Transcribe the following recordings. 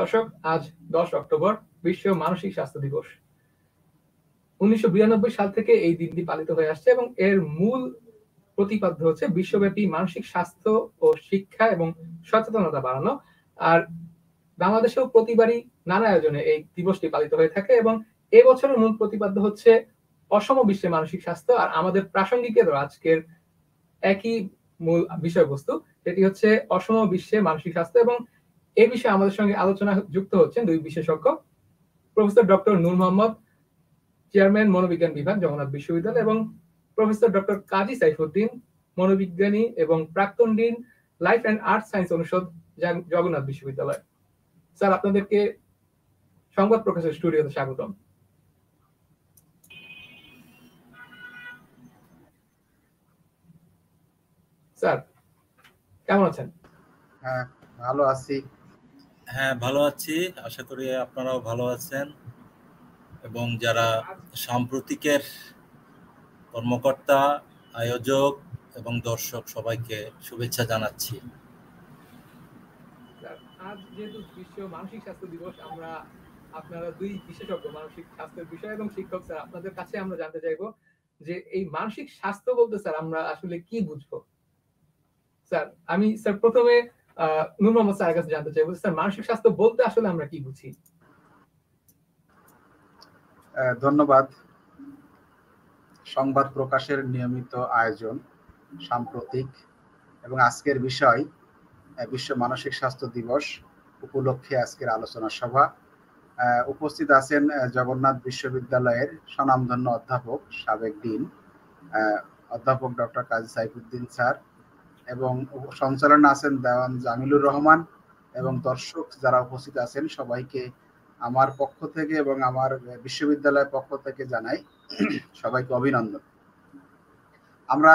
দর্শক, আজ 10 অক্টোবর বিশ্ব মানসিক স্বাস্থ্য দিবস। 1992 সাল থেকে এই দিনটি পালিত হয়ে আসছে এবং এর মূল প্রতিপাদ্য হচ্ছে বিশ্বব্যাপী মানসিক স্বাস্থ্য ও শিক্ষা এবং সচেতনতা বাড়ানো। আর বাংলাদেশেও প্রতিবারই নানা আয়োজনে এই দিবসটি পালিত হয়ে থাকে এবং এবছরের মূল প্রতিপাদ্য হচ্ছে অসম বিশ্বে মানসিক স্বাস্থ্য। আর আমাদের প্রাসঙ্গিকের আজকের একই মূল বিষয়বস্তু, সেটি হচ্ছে অসম বিশ্বে মানসিক স্বাস্থ্য। এবং এই বিষয়ে আমাদের সঙ্গে আলোচনা যুক্ত হচ্ছেন দুই বিশেষজ্ঞ, প্রফেসর ডক্টর নূর মোহাম্মদ, চেয়ারম্যান মনোবিজ্ঞান বিভাগ, জগন্নাথ বিশ্ববিদ্যালয়, এবং প্রফেসর ডক্টর কাজী সাইফুদ্দিন, মনোবিজ্ঞানী এবং প্রাক্তন dean, life and art science অনুষদ, জগন্নাথ বিশ্ববিদ্যালয়। স্যার, আপনাদেরকে সংবাদ প্রকাশের স্টুডিওতে স্বাগতম। স্যার, কেমন আছেন? হ্যাঁ, ভালো আছি। হ্যাঁ, ভালো আছি, আশা করি আপনারাও ভালো আছেন। এবং যারা সাম্প্রতিকের কর্মকর্তা, আয়োজক এবং দর্শক, সবাইকে শুভেচ্ছা জানাচ্ছি। আজ যেহেতু বিশ্ব মানসিক স্বাস্থ্য দিবস, আমরা আপনারা দুই বিশেষজ্ঞ মানসিক স্বাস্থ্যের বিষয় এবং শিক্ষক, স্যার আপনাদের কাছে আমরা জানতে চাইবো যে এই মানসিক স্বাস্থ্য বলতে স্যার আমরা আসলে কি বুঝবো। স্যার, আমি প্রথমে নূর মোহাম্মদ স্যারের কাছে জানতে চাইবো, স্যার মানসিক স্বাস্থ্য বলতে আসলে আমরা কি বুঝি? ধন্যবাদ। সংবাদ প্রকাশের নিয়মিত আয়োজন, সাম্প্রতিক এবং আজকের বিষয় বিশ্ব মানসিক স্বাস্থ্য দিবস উপলক্ষে আজকের আলোচনা সভা। উপস্থিত আছেন জগন্নাথ বিশ্ববিদ্যালয়ের স্বনামধন্য অধ্যাপক, সাবেক ডিন অধ্যাপক ডক্টর কাজী সাইফুদ্দিন স্যার, এবং সঞ্চালনে আছেন দেওয়ান জামিলুর রহমান, এবং দর্শক যারা উপস্থিত আছেন সবাইকে আমার পক্ষ থেকে এবং আমার বিশ্ববিদ্যালয়ের পক্ষ থেকে জানাই সবাইকে অভিনন্দন। আমরা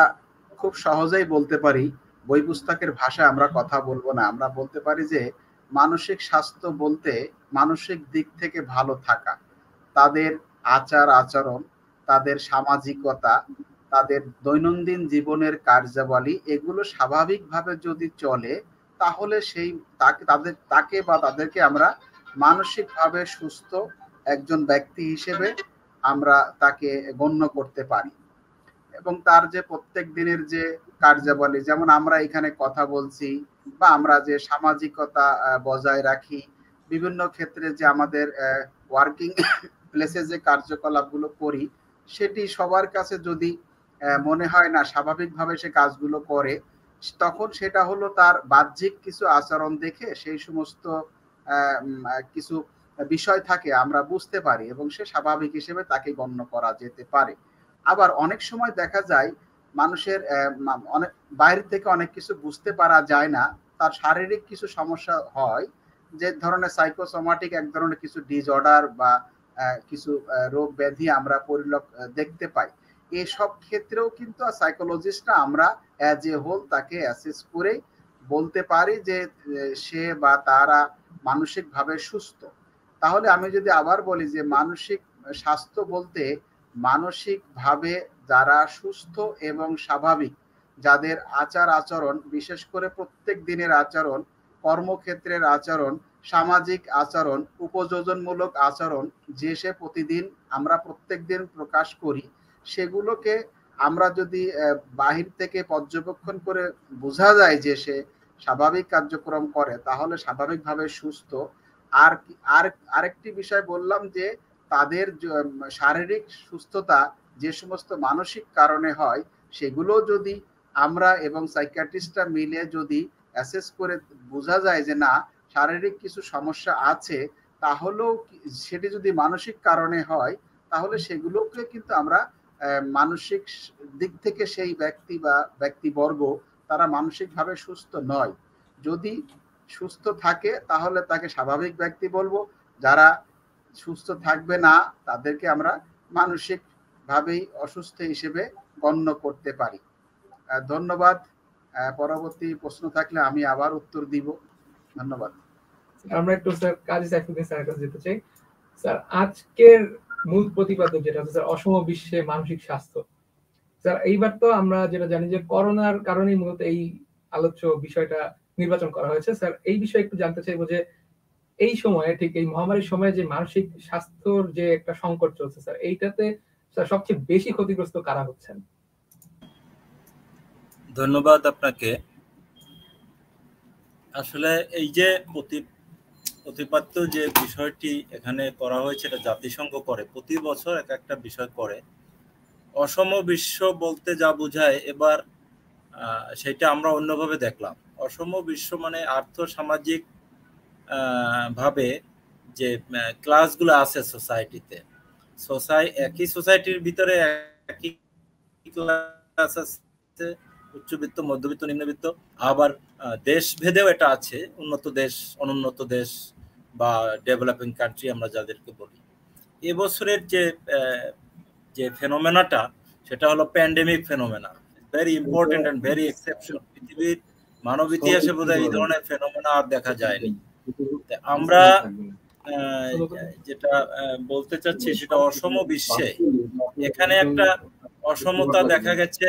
খুব সহজেই বলতে পারি, বই পুস্তকের ভাষায় আমরা কথা বলবো না, আমরা বলতে পারি যে মানসিক স্বাস্থ্য বলতে মানসিক দিক থেকে ভালো থাকা, তাদের আচার আচরণ, তাদের সামাজিকতা, তাদের দৈনন্দিন জীবনের কার্যাবলী, এগুলো স্বাভাবিকভাবে যদি চলে তাহলে সেই তাকে বা তাদেরকে আমরা মানসিকভাবে সুস্থ একজন ব্যক্তি হিসেবে আমরা তাকে গণ্য করতে পারি। এবং তার যে প্রত্যেক দিনের যে কার্যাবলী, যেমন আমরা এখানে কথা বলছি বা আমরা যে সামাজিকতা বজায় রাখি, বিভিন্ন ক্ষেত্রে যে আমাদের ওয়ার্কিং প্লেসে যে কার্যকলাপগুলো করি, সেটি সবার কাছে যদি মনে হয় না স্বাভাবিকভাবে সে কাজগুলো করে, তখন সেটা হলো তার বাহ্যিক কিছু আচরণ দেখে সেই সমস্ত কিছু বিষয় থাকে আমরা বুঝতে পারি এবং সে স্বাভাবিক হিসেবে তাকে গণ্য করা যেতে পারে। আবার অনেক সময় দেখা যায় মানুষের অনেক বাইরে থেকে অনেক কিছু বুঝতে পারা যায় না, তার শারীরিক কিছু সমস্যা হয়, যে ধরনের সাইকোসোমাটিক এক ধরনের কিছু ডিসঅর্ডার বা কিছু রোগ ব্যাধি আমরা দেখতে পাই। এসব ক্ষেত্রেও কিন্তু সাইকোলজিস্টরা আমরা অ্যাজ এ হোল তাকে অ্যাসেস করে বলতে পারি যে সে বা তারা মানসিকভাবে সুস্থ। তাহলে আমি যদি আবার বলি যে মানসিক স্বাস্থ্য বলতে মানসিকভাবে যারা সুস্থ এবং স্বাভাবিক, যাদের আচার আচরণ, বিশেষ করে প্রত্যেক দিনের আচরণ, কর্মক্ষেত্রের আচরণ, সামাজিক আচরণ, উপযোজনমূলক আচরণ, যে সে প্রতিদিন আমরা প্রত্যেক দিন প্রকাশ করি, সেগুলোকে আমরা যদি বাহির থেকে পর্যবেক্ষণ করে বোঝা যায় যে সে স্বাভাবিক কার্যক্রম করে, তাহলে স্বাভাবিকভাবে সুস্থ। আর আরেকটি বিষয় বললাম যে তাদের শারীরিক সুস্থতা যে সমস্ত মানসিক কারণে হয়, সেগুলো যদি আমরা এবং সাইকিয়াট্রিস্টরা মিলে যদি অ্যাসেস করে বোঝা যায় যে না শারীরিক কিছু সমস্যা আছে, তাহলেও সেটি যদি মানসিক কারণে হয়, তাহলে সেগুলোকে কিন্তু আমরা মানসিক দিক থেকে সেই ব্যক্তি বা ব্যক্তিবর্গ তারা মানসিকভাবে সুস্থ নয়। যদি সুস্থ থাকে তাহলে তাকে স্বাভাবিক ব্যক্তি বলবো, যারা সুস্থ থাকবে না তাদেরকে আমরা মানসিক ভাবেই অসুস্থ হিসেবে গণ্য করতে পারি। ধন্যবাদ। পরবর্তী প্রশ্ন থাকলে আমি আবার উত্তর দিব। ধন্যবাদ। আমরা একটু স্যার কাজী সাইফুদ্দিন স্যারের কাছে যেতে চাই। স্যার, আজকের মূল প্রতিপাদ্য যেটা হচ্ছে স্যার অসম বিশ্বে মানসিক স্বাস্থ্য। স্যার, এইবার তো আমরা যেটা জানি যে করোনার কারণেই মূলত এই আলোচ্য বিষয়টা নির্বাচন করা হয়েছে। স্যার, এই বিষয়ে একটু জানতে চাইবো যে এই সময়ে, ঠিক এই মহামারীর সময়ে যে মানসিক স্বাস্থ্যর যে একটা সংকট চলছে স্যার, এইটাতে স্যার সবচেয়ে বেশি ক্ষতিগ্রস্ত কারা হচ্ছেন? ধন্যবাদ আপনাকে। আসলে এই যে প্রতিপাদ্য যে বিষয়টি এখানে করা হয়েছে, এটা জাতিসংঘ করে, প্রতি বছর এক একটা বিষয় করে। অসম বিশ্ব বলতে যা বোঝায় এবার সেটা আমরা অন্যভাবে দেখলাম। অসম বিশ্ব মানে আর্থ সামাজিক ভাবে যে ক্লাসগুলো আছে সোসাইটিতে, একই সোসাইটির ভিতরে একই ক্লাস আছে, উচ্চবিত্ত, মধ্যবিত্ত, নিম্নবিত্ত, আবার দেশ ভেদেও এটা আছে, উন্নত দেশ, অনুন্নত দেশ বা ডেভেলপিং কান্ট্রি আমরা যাদেরকে বলি। এবছরের যে ফেনোমেনাটা, সেটা হলো pandemic phenomena, very important and very exception. পৃথিবীর মানব ইতিহাসে বোধহয় এই ধরনের ফেনোমেনা আর দেখা যায়নি। আমরা যেটা বলতে চাচ্ছি সেটা অসম বিশ্বে এখানে একটা অসমতা দেখা গেছে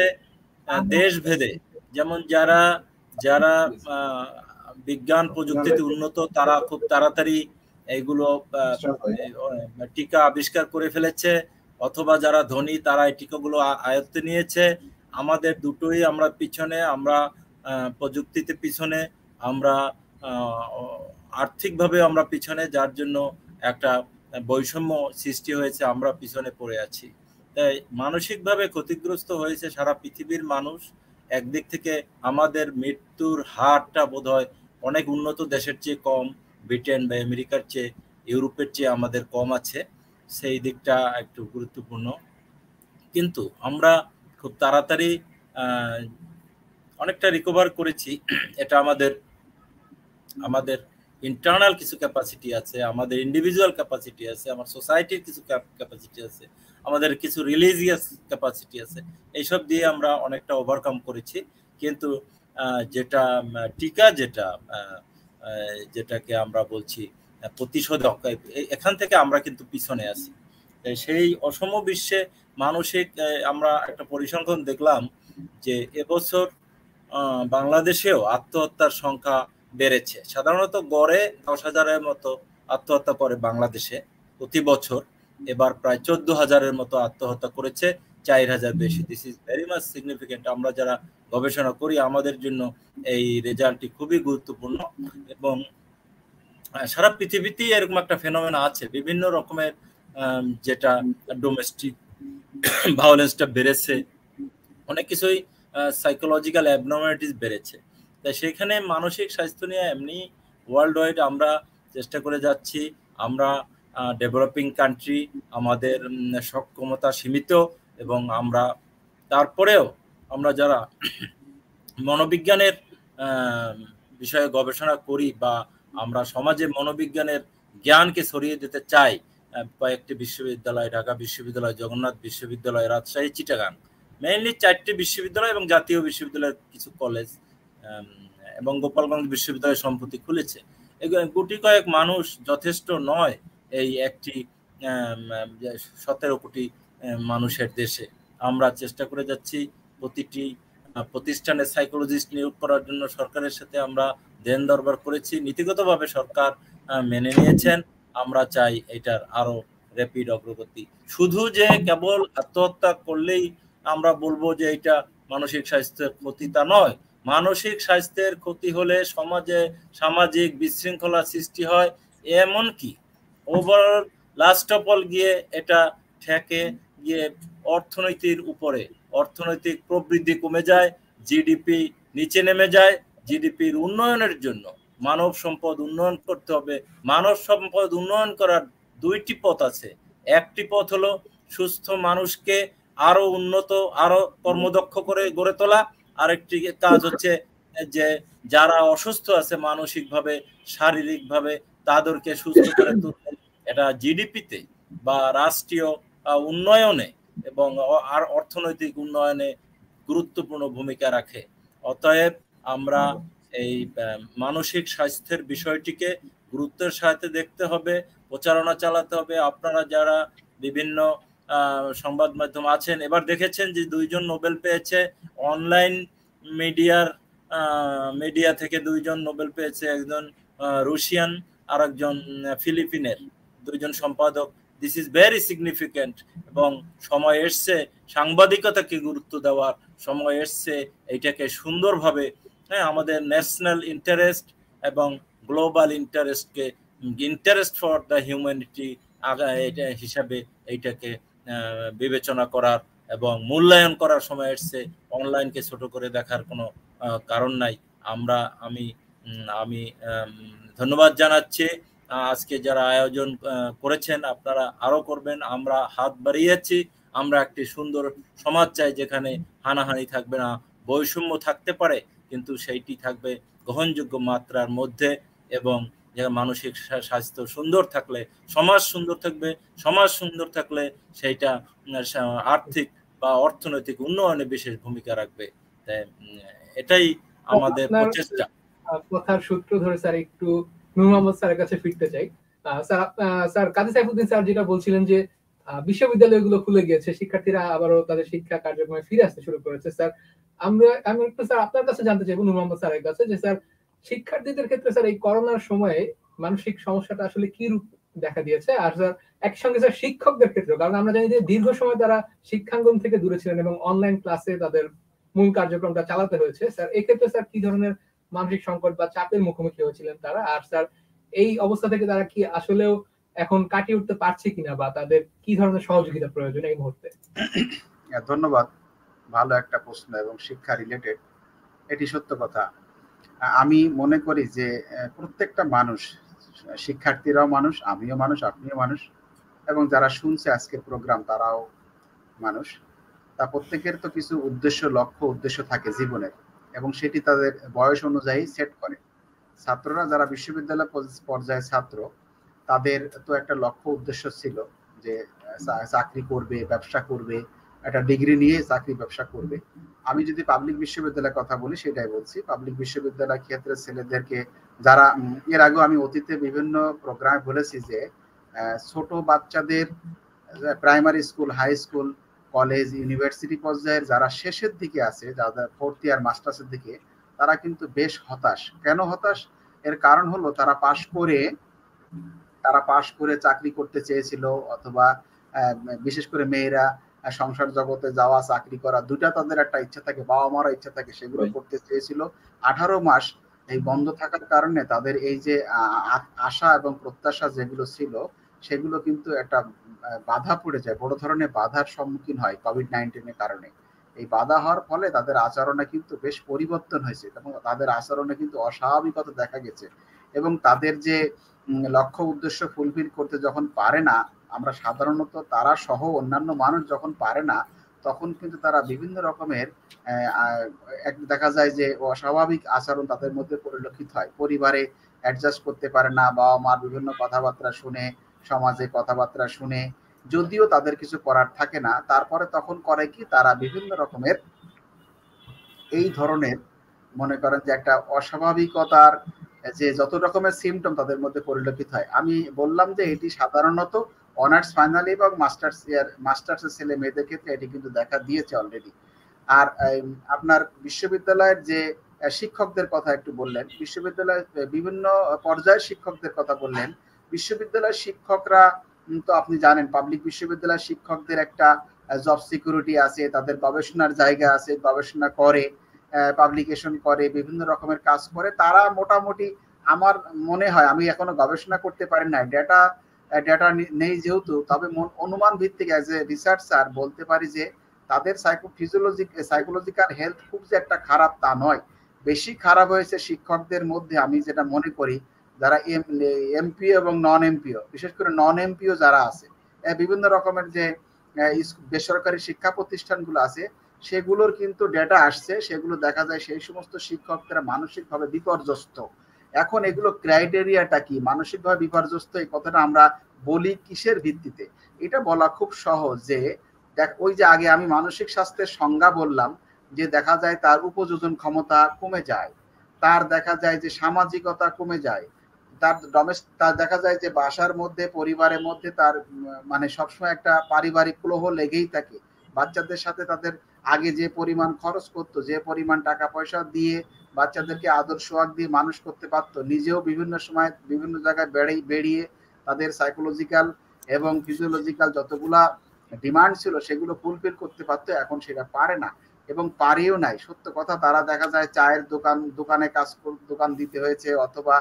দেশ ভেদে। যেমন যারা যারা বিজ্ঞান প্রযুক্তিতে উন্নত, তারা খুব তাড়াতাড়ি এইগুলো টিকা আবিষ্কার করে ফেলেছে, অথবা যারা ধনী তারা এই টিকাগুলো আয়ত্তে নিয়েছে। আমাদের দুটোই আমরা পিছনে, আমরা প্রযুক্তিতে পিছনে, আমরা আর্থিকভাবে আমরা পিছনে, যার জন্য একটা বৈষম্য সৃষ্টি হয়েছে, আমরা পিছনে পড়ে আছি। তাই মানসিকভাবে ক্ষতিগ্রস্ত হয়েছে সারা পৃথিবীর মানুষ। একদিক থেকে আমাদের মৃত্যুর হারটা বোধহয় অনেক উন্নত দেশের চেয়ে কম, ব্রিটেন বা আমেরিকার চেয়ে, ইউরোপের চেয়ে আমাদের কম আছে, সেই দিকটা একটু গুরুত্বপূর্ণ। কিন্তু আমরা খুব তাড়াতাড়ি অনেকটা রিকভার করেছি। এটা আমাদের ইন্টারনাল কিছু ক্যাপাসিটি আছে, আমাদের ইন্ডিভিজুয়াল ক্যাপাসিটি আছে, আমার সোসাইটির কিছু ক্যাপাসিটি আছে, আমাদের কিছু রিলিজিয়াস ক্যাপাসিটি আছে, এইসব দিয়ে আমরা অনেকটা ওভারকাম করেছি। কিন্তু যেটা টিকা, যেটাকে আমরা বলছি প্রতিষেধক, এখান থেকে আমরা কিন্তু পিছনে আছি। সেই অসম বিশ্বে মানসিক, আমরা একটা পরিসংখ্যান দেখলাম যে এবছর বাংলাদেশেও আত্মহত্যার সংখ্যা বেড়েছে। সাধারণত গড়ে 10,000-এর মতো আত্মহত্যা করে বাংলাদেশে প্রতি বছর, এবার প্রায় 14,000-এর মতো আত্মহত্যা করেছে, 4,000 বেশি। This is very much significant. আমরা যারা গবেষণা করি আমাদের জন্য এই রেজাল্টটি খুবই গুরুত্বপূর্ণ। এবং সারা পৃথিবীতেই এরকম একটা ফেনোমেনা আছে, বিভিন্ন রকমের, যেটা ডোমেস্টিক ভায়োলেন্সটা বেড়েছে, অনেক কিছুই সাইকোলজিক্যাল অ্যাবনর্মালিটিস বেড়েছে। তাই সেখানে মানসিক স্বাস্থ্য নিয়ে এমনি ওয়ার্ল্ড ওয়াইড আমরা চেষ্টা করে যাচ্ছি। আমরা ডেভেলপিং কান্ট্রি, আমাদের সক্ষমতা সীমিত, এবং আমরা তারপরেও আমরা যারা মনোবিজ্ঞানের বিষয়ে গবেষণা করি বা আমরা সমাজে মনোবিজ্ঞানের জ্ঞানকে ছড়িয়ে দিতে চাই, কয়েকটি বিশ্ববিদ্যালয়, ঢাকা বিশ্ববিদ্যালয়, জগন্নাথ বিশ্ববিদ্যালয়, রাজশাহী, চিটাগাং, মেইনলি 4টি বিশ্ববিদ্যালয় এবং জাতীয় বিশ্ববিদ্যালয়ের কিছু কলেজ, এবং গোপালগঞ্জ বিশ্ববিদ্যালয় সম্প্রতি খুলেছে। গুটি কয়েক মানুষ যথেষ্ট নয় এই একটি 17 কোটি মানুষের দেশে। আমরা চেষ্টা করে যাচ্ছি প্রতিটি প্রতিষ্ঠানে সাইকোলজিস্ট নিয়োগ করার জন্য সরকারের সাথে আমরা দেন দরবার করেছি, নীতিগতভাবে সরকার মেনে নিয়েছেন। আমরা চাই এটার আরো র্যাপিড অগ্রগতি। শুধু যে কেবল আত্মহত্যা করলেই আমরা বলবো যে এটা মানসিক স্বাস্থ্যের ক্ষতি, তা নয়। মানসিক স্বাস্থ্যের ক্ষতি হলে সমাজে সামাজিক বিশৃঙ্খলা সৃষ্টি হয়, এমনকি ওভারঅল লাস্ট অফ অল গিয়ে এটা ঠেকে গিয়ে অর্থনীতির উপরে, অর্থনৈতিক প্রবৃদ্ধি কমে যায়, জিডিপি নিচে নেমে যায়। জিডিপির উন্নয়নের জন্য মানব সম্পদ উন্নয়ন করতে হবে। মানব সম্পদ উন্নয়ন করার 2টি পথ আছে। একটি পথ হলো সুস্থ মানুষকে আরো উন্নত, আরো কর্মদক্ষ করে গড়ে তোলা। আরেকটি কাজ হচ্ছে যে যারা অসুস্থ আছে মানসিকভাবে, শারীরিকভাবে, তাদেরকে সুস্থ করে তুলতে। এটা জিডিপিতে বা রাষ্ট্রীয় উন্নয়নে এবং আর অর্থনৈতিক উন্নয়নে গুরুত্বপূর্ণ ভূমিকা রাখে। অতএব আমরা এই মানসিক স্বাস্থ্যের বিষয়টিকে গুরুত্বের সাথে দেখতে হবে, প্রচারণা চালাতে হবে। আপনারা যারা বিভিন্ন সংবাদ মাধ্যম আছেন, এবার দেখেছেন যে 2 জন নোবেল পেয়েছে, অনলাইন মিডিয়া থেকে 2 জন নোবেল পেয়েছে, একজন রুশিয়ান আর একজন ফিলিপিনের, দুইজন সম্পাদক। This is very significant. এবং সময় এসছে সাংবাদিকতাকে গুরুত্ব দেওয়ার, সময় এসছে এইটাকে সুন্দরভাবে আমাদের ন্যাশনাল ইন্টারেস্ট এবং গ্লোবাল ইন্টারেস্টকে, ইন্টারেস্ট ফর দ্য হিউম্যানিটি হিসাবে এইটাকে বিবেচনা করার এবং মূল্যায়ন করার সময় এসছে। অনলাইনকে ছোট করে দেখার কোনো কারণ নাই। আমি ধন্যবাদ জানাচ্ছি আজকে যারা আয়োজন করেছেন, আপনারা আরো করবেন। আমরা হাত বাড়িয়েছি। আমরা একটি সুন্দর সমাজ চাই যেখানে হানাহানি থাকবে না, বৈষম্য থাকতে পারে কিন্তু সেইটি থাকবে গ্রহণযোগ্য মাত্রার মধ্যে, এবং মানসিক স্বাস্থ্য সুন্দর থাকলে সমাজ সুন্দর থাকবে। সমাজ সুন্দর থাকলে সেইটা আর্থিক বা অর্থনৈতিক উন্নয়নে বিশেষ ভূমিকা রাখবে। এটাই আমাদের প্রচেষ্টা। কথার সূত্র ধরে স্যার একটু নূর মোহাম্মদ স্যারের কাছে ফিরতে চাই। স্যার কাজী সাইফুদ্দিন স্যার যেটা বলছিলেন যে বিশ্ববিদ্যালয়গুলো খুলে গিয়েছে, শিক্ষার্থীরা আবারও তাদের শিক্ষা কার্যক্রমে ফিরে আসতে শুরু করেছে। স্যার আমি একটু স্যার আপনার কাছে জানতে চাইবো, নূর মোহাম্মদ স্যারের কাছে, যে স্যার শিক্ষার্থীদের ক্ষেত্রে স্যার এই করোনার সময়ে মানসিক সমস্যাটা আসলে কি রূপ দেখা দিয়েছে, আর স্যার একই সঙ্গে স্যার শিক্ষকদের ক্ষেত্রে, কারণ আমরা জানি যে দীর্ঘ সময় তারা শিক্ষাঙ্গন থেকে দূরে ছিলেন এবং অনলাইন ক্লাসে তাদের মূল কার্যক্রমটা চালাতে হয়েছে। স্যার এক্ষেত্রে স্যার কি ধরনের মানসিক সংকট বা চাপের মুখোমুখি হয়েছিলেন তারা, আর স্যার এই অবস্থা থেকে তারা কি আসলেও এখন কাটিয়ে উঠতে পারছে কিনা, বা তাদের কি ধরনের সহযোগিতা প্রয়োজন এই মুহূর্তে? ধন্যবাদ, ভালো একটা প্রশ্ন এবং শিক্ষা রিলেটেড। এটি সত্য কথা। আমি মনে করি যে প্রত্যেকটা মানুষ, শিক্ষার্থীরাও মানুষ, আমিও মানুষ, আপনিও মানুষ, এবং যারা শুনছে আজকের প্রোগ্রাম তারাও মানুষ। তা প্রত্যেকের তো কিছু উদ্দেশ্য, লক্ষ্য উদ্দেশ্য থাকে জীবনের, এবং সেটি তাদের বয়স অনুযায়ী সেট করে। ছাত্ররা যারা বিশ্ববিদ্যালয় পর্যায়ে ছাত্র, তাদের তো একটা লক্ষ্য উদ্দেশ্য ছিল যে চাকরি করবে, ব্যবসা করবে, একটা ডিগ্রি নিয়ে চাকরি ব্যবসা করবে। আমি যদি পাবলিক বিশ্ববিদ্যালয়ের কথা বলি সেটাই বলছি। পাবলিক বিশ্ববিদ্যালয় ক্ষেত্রে ছেলেদেরকে যারা, এর আগেও আমি অতীতে বিভিন্ন প্রোগ্রামে বলেছি যে ছোট বাচ্চাদের primary school, high school, college, university পর্যায়ের যারা শেষের দিকে আছে, যাদের ফোর্থ ইয়ার মাস্টার্সের দিকে, তারা কিন্তু বেশ হতাশ। কেন হতাশ? এর কারণ হলো তারা পাশ করে চাকরি করতে চেয়েছিল, অথবা বিশেষ করে মেয়েরা সংসার জগতে যাওয়া, চাকরি করা, দুটা তাদের একটা ইচ্ছা থাকে, বাবা মারও ইচ্ছা থাকে, সেগুলো করতে চেয়েছিল। 18 মাস এই বন্ধ থাকার কারণে তাদের এই যে আশা এবং প্রত্যাশা যেগুলো ছিল সেগুলো কিন্তু একটা বাধা পড়ে যায়, বড় ধরনের বাধার সম্মুখীন হয় কোভিড-19 কারণে। এই বাধা হওয়ার ফলে তাদের আচরণে কিন্তু বেশ পরিবর্তন হয়েছে, এবং তাদের আচরণে কিন্তু অস্বাভাবিকতা দেখা গেছে। এবং তাদের যে লক্ষ্য উদ্দেশ্য ফুলফিল করতে যখন পারে না, আমরা সাধারণত তারা সহ অন্যান্য মানুষ যখন পারে না, তখন কিন্তু তারা বিভিন্ন রকমের দেখা যায় যে অস্বাভাবিক আচরণ তাদের মধ্যে পরিলক্ষিত হয়। পরিবারে অ্যাডজাস্ট করতে পারে না, বাবা মার বিভিন্ন কথাবার্তা শুনে, সমাজে কথাবার্তা শুনে, যদিও তাদের কিছু করার থাকে না, তারপরে তখন করে কি, তারা বিভিন্ন রকমের এই ধরনের মনে করেন যে একটা অস্বাভাবিকতার যে যত রকমের সিমটম তাদের মধ্যে পরিলক্ষিত হয়। আমি বললাম যে এটি সাধারণত অনার্স ফাইনাল এবং মাস্টার্সের ছেলে মেয়েদের ক্ষেত্রে এটি কিন্তু দেখা দিয়েছে অলরেডি। আর আপনার বিশ্ববিদ্যালয়ের যে শিক্ষকদের কথা একটু বললেন, বিশ্ববিদ্যালয়ের বিভিন্ন পর্যায়ের শিক্ষকদের কথা বললেন। বিশ্ববিদ্যালয়ের শিক্ষকরা তো আপনি জানেন, পাবলিক বিশ্ববিদ্যালয়ের শিক্ষকদের একটা জব সিকিউরিটি আছে, তাদের গবেষণার জায়গা আছে, গবেষণা করে, পাবলিকেশন করে, বিভিন্ন রকমের কাজ করে। তারা মোটামুটি, আমার মনে হয়, আমি এখনো গবেষণা করতে পারি না, ডেটা নেই যেহেতু, তবে অনুমান ভিত্তিক অ্যাজ এ রিসার্চার বলতে পারি যে তাদের সাইকোলজিক্যাল হেলথ খুব যে একটা খারাপ তা নয়। বেশি খারাপ হয়েছে শিক্ষকদের মধ্যে, আমি যেটা মনে করি, যারা এমপিও এবং নন এমপিও, বিশেষ করে নন এমপিও যারা আছে, বিভিন্ন রকমের যে বেসরকারি শিক্ষা প্রতিষ্ঠানগুলো আছে, সেগুলোর কিন্তু ডেটা আসছে, সেগুলো দেখা যায় সেই সমস্ত শিক্ষকরা মানসিকভাবে বিপর্যস্ত। এখন এগুলো ক্রাইটেরিয়াটা কি, মানসিকভাবে বিপর্যস্ত, এই কথাটা আমরা বলি কিসের ভিত্তিতে? এটা বলা খুব সহজ, যে ওই যে আগে আমি মানসিক স্বাস্থ্যের সংজ্ঞা বললাম, যে দেখা যায় তার উপযোজন ক্ষমতা কমে যায়, তার দেখা যায় যে সামাজিকতা কমে যায়, তার দেখা যায় যে বাসার মধ্যে, পরিবারের মধ্যে তার মানে সবসময় একটা পারিবারিক কলহ লেগেই থাকে। বাচ্চাদের সাথে তাদের আগে যে পরিমাণ খরচ করতো, যে পরিমাণ টাকা পয়সা দিয়ে বাচ্চাদেরকে আদর সোহাগ দিয়ে মানুষ করতে পারতো, নিজেও বিভিন্ন সময় বিভিন্ন জায়গায় বেরিয়ে তাদের সাইকোলজিক্যাল এবং ফিজিওলজিক্যাল যতগুলা ডিমান্ড ছিল সেগুলো ফুলফিল করতে পারতো। এখন সেটা পারে না এবং পারেও নাই। সত্য কথা, তারা দেখা যায় চায়ের দোকানে দোকান দিতে হয়েছে, অথবা